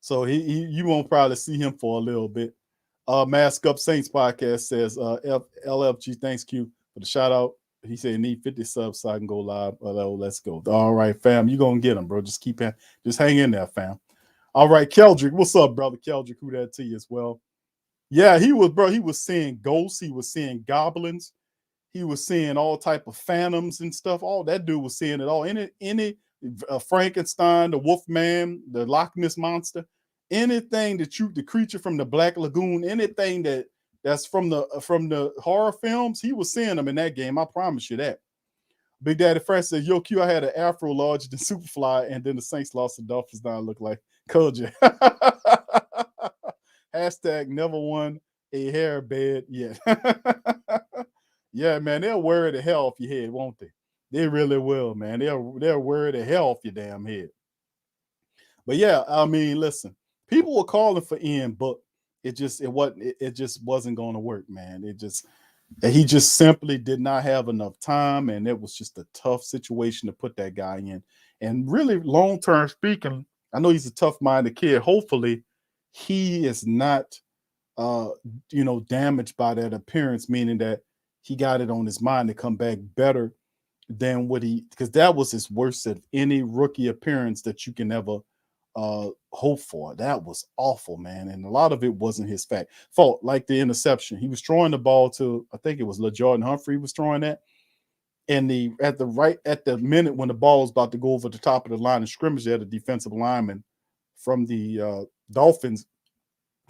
So you won't probably see him for a little bit. Mask Up Saints podcast says LFG, thanks Q for the shout out. He said need 50 subs so I can go live. Let's go. All right, fam. You're gonna get them, bro. Just hang in there, fam. All right, Keldrick. What's up, brother? Keldrick, who that to you as well? Yeah, he was seeing ghosts, he was seeing goblins, he was seeing all type of phantoms and stuff. All that dude was seeing it all. Any Frankenstein, the Wolfman, the Loch Ness monster, anything the creature from the Black Lagoon, anything that's from the horror films, he was seeing them in that game. I promise you that. Big Daddy Fresh said, "Yo, Q, I had an afro larger than Superfly, and then the Saints lost the Dolphins. Now I look like Kojak." Hashtag never won a hair bed yet. Yeah, man, they'll worry the hell off your head, won't they? They really will, man. They'll worry the hell off your damn head. But yeah, I mean, listen, people were calling for Ian Book. It just wasn't going to work, man. He just simply did not have enough time, and it was just a tough situation to put that guy in. And really, long-term speaking, I know he's a tough-minded kid. Hopefully, he is not, damaged by that appearance, meaning that he got it on his mind to come back better than because that was his worst of any rookie appearance that you can ever hope for. That was awful, man. And a lot of it wasn't his fault, like the interception. He was throwing the ball to, I think it was LaJordan Humphrey was throwing that. And at the minute when the ball was about to go over the top of the line of scrimmage, there, the defensive lineman from the Dolphins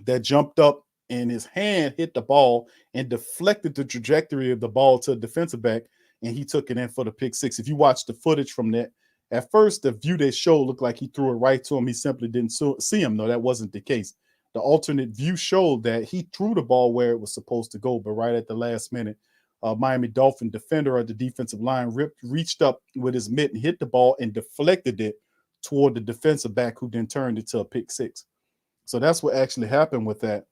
that jumped up, and his hand hit the ball and deflected the trajectory of the ball to a defensive back, and he took it in for the pick six. If you watch the footage from that, at first the view they showed looked like he threw it right to him. He simply didn't see him. No, that wasn't the case. The alternate view showed that he threw the ball where it was supposed to go, but right at the last minute, Miami Dolphin defender at the defensive line reached up with his mitt and hit the ball and deflected it toward the defensive back, who then turned it to a pick six. So that's what actually happened with that.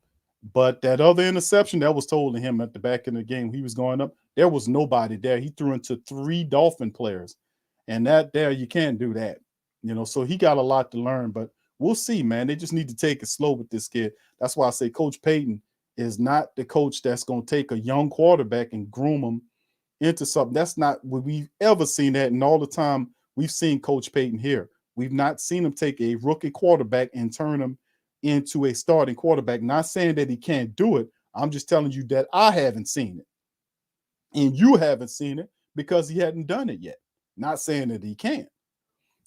But that other interception that was told to him at the back of the game, he was going up, there was nobody there. He threw into 3 Dolphin players, and you can't do that, so he got a lot to learn, but we'll see, man. They just need to take it slow with this kid. That's why I say Coach Payton is not the coach that's going to take a young quarterback and groom him into something. That's not what we've ever seen that. And all the time we've seen Coach Payton here, we've not seen him take a rookie quarterback and turn him into a starting quarterback. Not saying that he can't do it. I'm just telling you that I haven't seen it. And you haven't seen it because he hadn't done it yet. Not saying that he can't.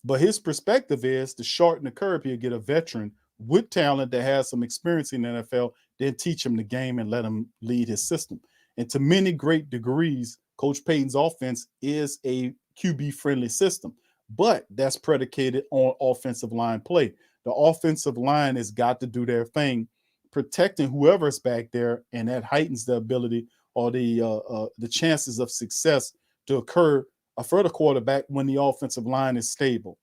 But his perspective is to shorten the curve. He'll get a veteran with talent that has some experience in the NFL, then teach him the game and let him lead his system. And to many great degrees, Coach Payton's offense is a QB-friendly system. But that's predicated on offensive line play. The offensive line has got to do their thing protecting whoever's back there, and that heightens the ability or the chances of success to occur for the quarterback when the offensive line is stable.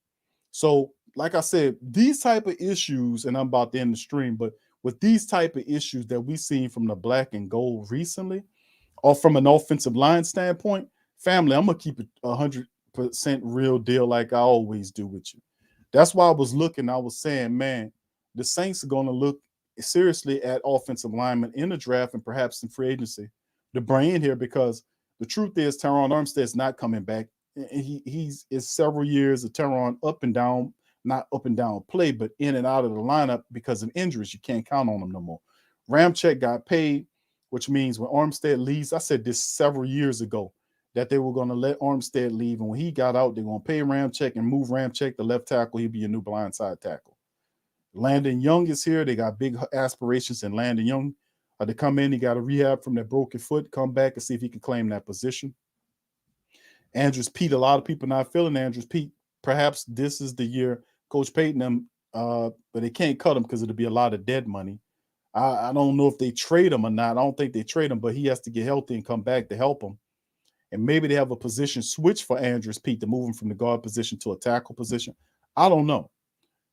So, like I said, these type of issues, and I'm about to end the stream, but with these type of issues that we've seen from the black and gold recently, or from an offensive line standpoint, family, I'm gonna keep it 100% real deal like I always do with you. That's why I was saying, man, the Saints are going to look seriously at offensive linemen in the draft and perhaps in free agency to bring in here, because the truth is Terron Armstead's not coming back. He's several years of Terron up and down, not up and down play, but in and out of the lineup because of injuries. You can't count on him no more. Ramczyk got paid, which means when Armstead leaves, I said this several years ago, that they were going to let Armstead leave. And when he got out, they're going to pay Ramczyk and move Ramczyk to left tackle. He'll be a new blindside tackle. Landon Young is here. They got big aspirations in Landon Young to come in. He got a rehab from that broken foot, come back and see if he can claim that position. Andrews Pete, a lot of people not feeling Andrews Pete. Perhaps this is the year Coach Payton them, but they can't cut him because it'll be a lot of dead money. I don't know if they trade him or not. I don't think they trade him, but he has to get healthy and come back to help him. And maybe they have a position switch for Andrews Pete to move him from the guard position to a tackle position. I don't know.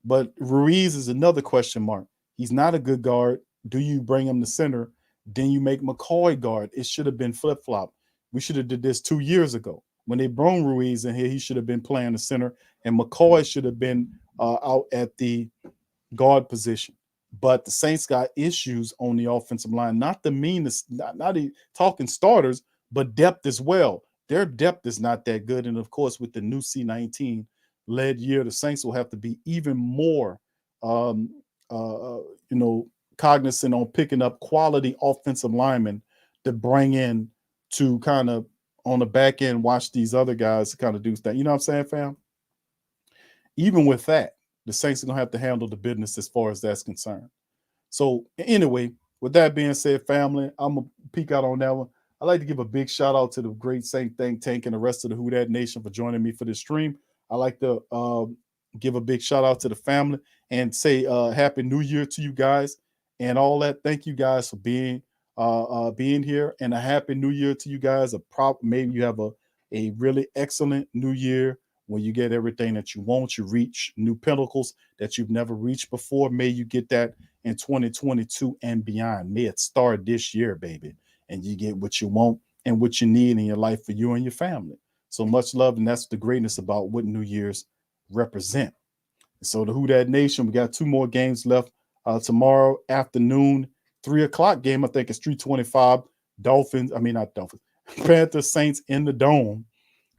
But Ruiz is another question mark. He's not a good guard. Do you bring him to center? Then you make McCoy guard. It should have been flip-flop. We should have did this 2 years ago. When they brought Ruiz in here, he should have been playing the center, and McCoy should have been out at the guard position. But the Saints got issues on the offensive line. Not the meanest, not talking starters, but depth as well. Their depth is not that good. And, of course, with the new C-19-led year, the Saints will have to be even more, cognizant on picking up quality offensive linemen to bring in to kind of on the back end watch these other guys to kind of do that. You know what I'm saying, fam? Even with that, the Saints are going to have to handle the business as far as that's concerned. So, anyway, with that being said, family, I'm going to peek out on that one. I'd like to give a big shout out to the great Saint Think Tank and the rest of the Who Dat Nation for joining me for this stream. I'd like to give a big shout out to the family and say Happy New Year to you guys and all that. Thank you guys for being here, and a Happy New Year to you guys. Maybe you have a really excellent New Year when you get everything that you want. You reach new pinnacles that you've never reached before. May you get that in 2022 and beyond. May it start this year, baby, and you get what you want and what you need in your life for you and your family. So much love, and that's the greatness about what New Year's represent. So the Who Dat Nation, we got 2 more games left tomorrow afternoon, 3 o'clock game. I think it's 3:25. Panthers Saints in the Dome.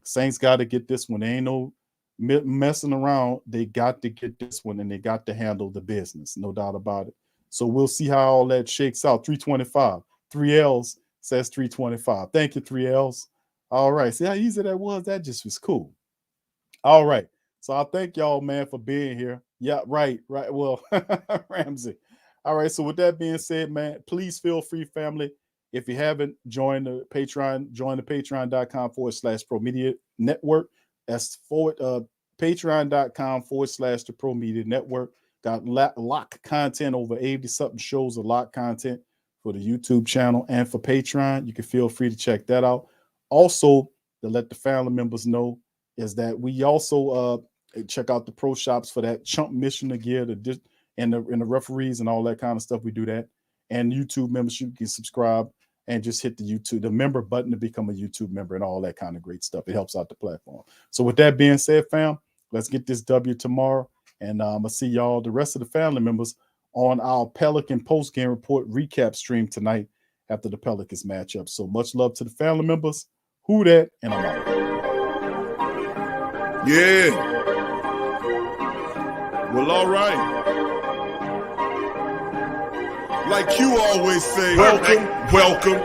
Saints got to get this one. There ain't no messing around. They got to get this one, and they got to handle the business. No doubt about it. So we'll see how all that shakes out. 3:25. 3 L's says 3:25. Thank you, 3 L's. All right. See how easy that was? That just was cool. All right. So I thank y'all, man, for being here. Yeah, right. Well, Ramsey. All right. So with that being said, man, please feel free, family. If you haven't joined the Patreon, join the patreon.com/Pro Media Network. That's patreon.com/the Pro Media Network. Got lock content, over 80-something shows of lock content for the YouTube channel and for Patreon. You can feel free to check that out. Also, to let the family members know is that we also check out the pro shops for that chump mission gear and the referees and all that kind of stuff. We do that. And YouTube membership, you can subscribe and just hit the member button to become a YouTube member and all that kind of great stuff. It helps out the platform. So with that being said, fam, let's get this W tomorrow. And I'm going to see y'all, the rest of the family members, on our Pelican post-game report recap stream tonight after the Pelicans matchup. So much love to the family members. Who Dat, and I'm out. Yeah. Well, all right. Like you always say, welcome.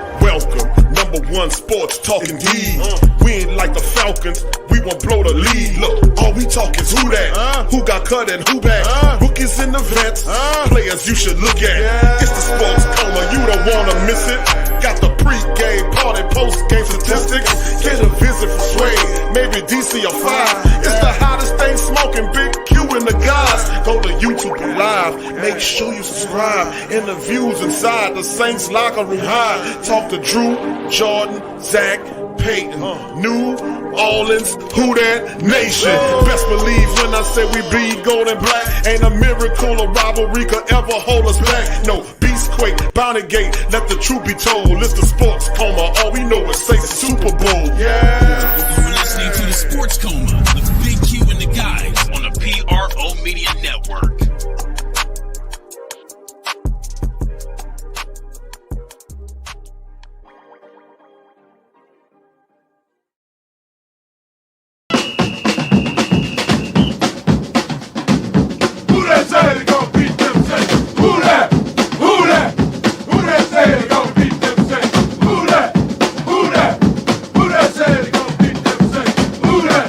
Number one sports talking D. We ain't like the Falcons, we won't blow the lead. Look, all we talk is who that, who got cut and who back. Rookies in the vets, players you should look at. It's the sports coma, you don't wanna miss it. Got the pre-game, party, post-game statistics. Get a visit from Sway, maybe DC or 5. It's the hottest thing smoking, Big Q and the guys. Go to YouTube Live. live. Make sure you subscribe. Interviews inside the Saints locker room high. Talk to Drew, Jordan, Zach, Peyton, New Orleans, who that nation? Best believe when I say we bleed gold and black. Ain't a miracle or rivalry could ever hold us back. No, Beastquake, Bounty Gate, let the truth be told. It's the sports coma, all we know is say Super Bowl. Yeah. You're listening to the Sports Coma with Big Q and the guys on the PRO Media Network. Who that say they gonna beat them Saints? Who that? Who that? Who that say they gonna beat them Saints? Who that? Who that? Who that say they gonna beat them Saints? Who that?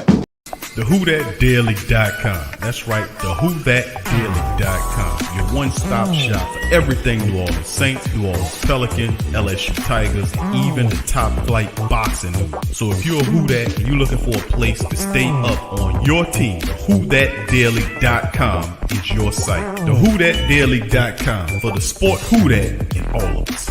The WhoThatDaily.com. That's right, the WhoThatDaily.com. Your one-stop shop for everything New Orleans Saints, New Orleans Pelicans, LSU Tigers, even the top flight boxing news. So if you're a Who That and you're looking for a place to stay up on your team, the WhoThatDaily.com is your site. The WhoThatDaily.com for the sport Who That in all of us.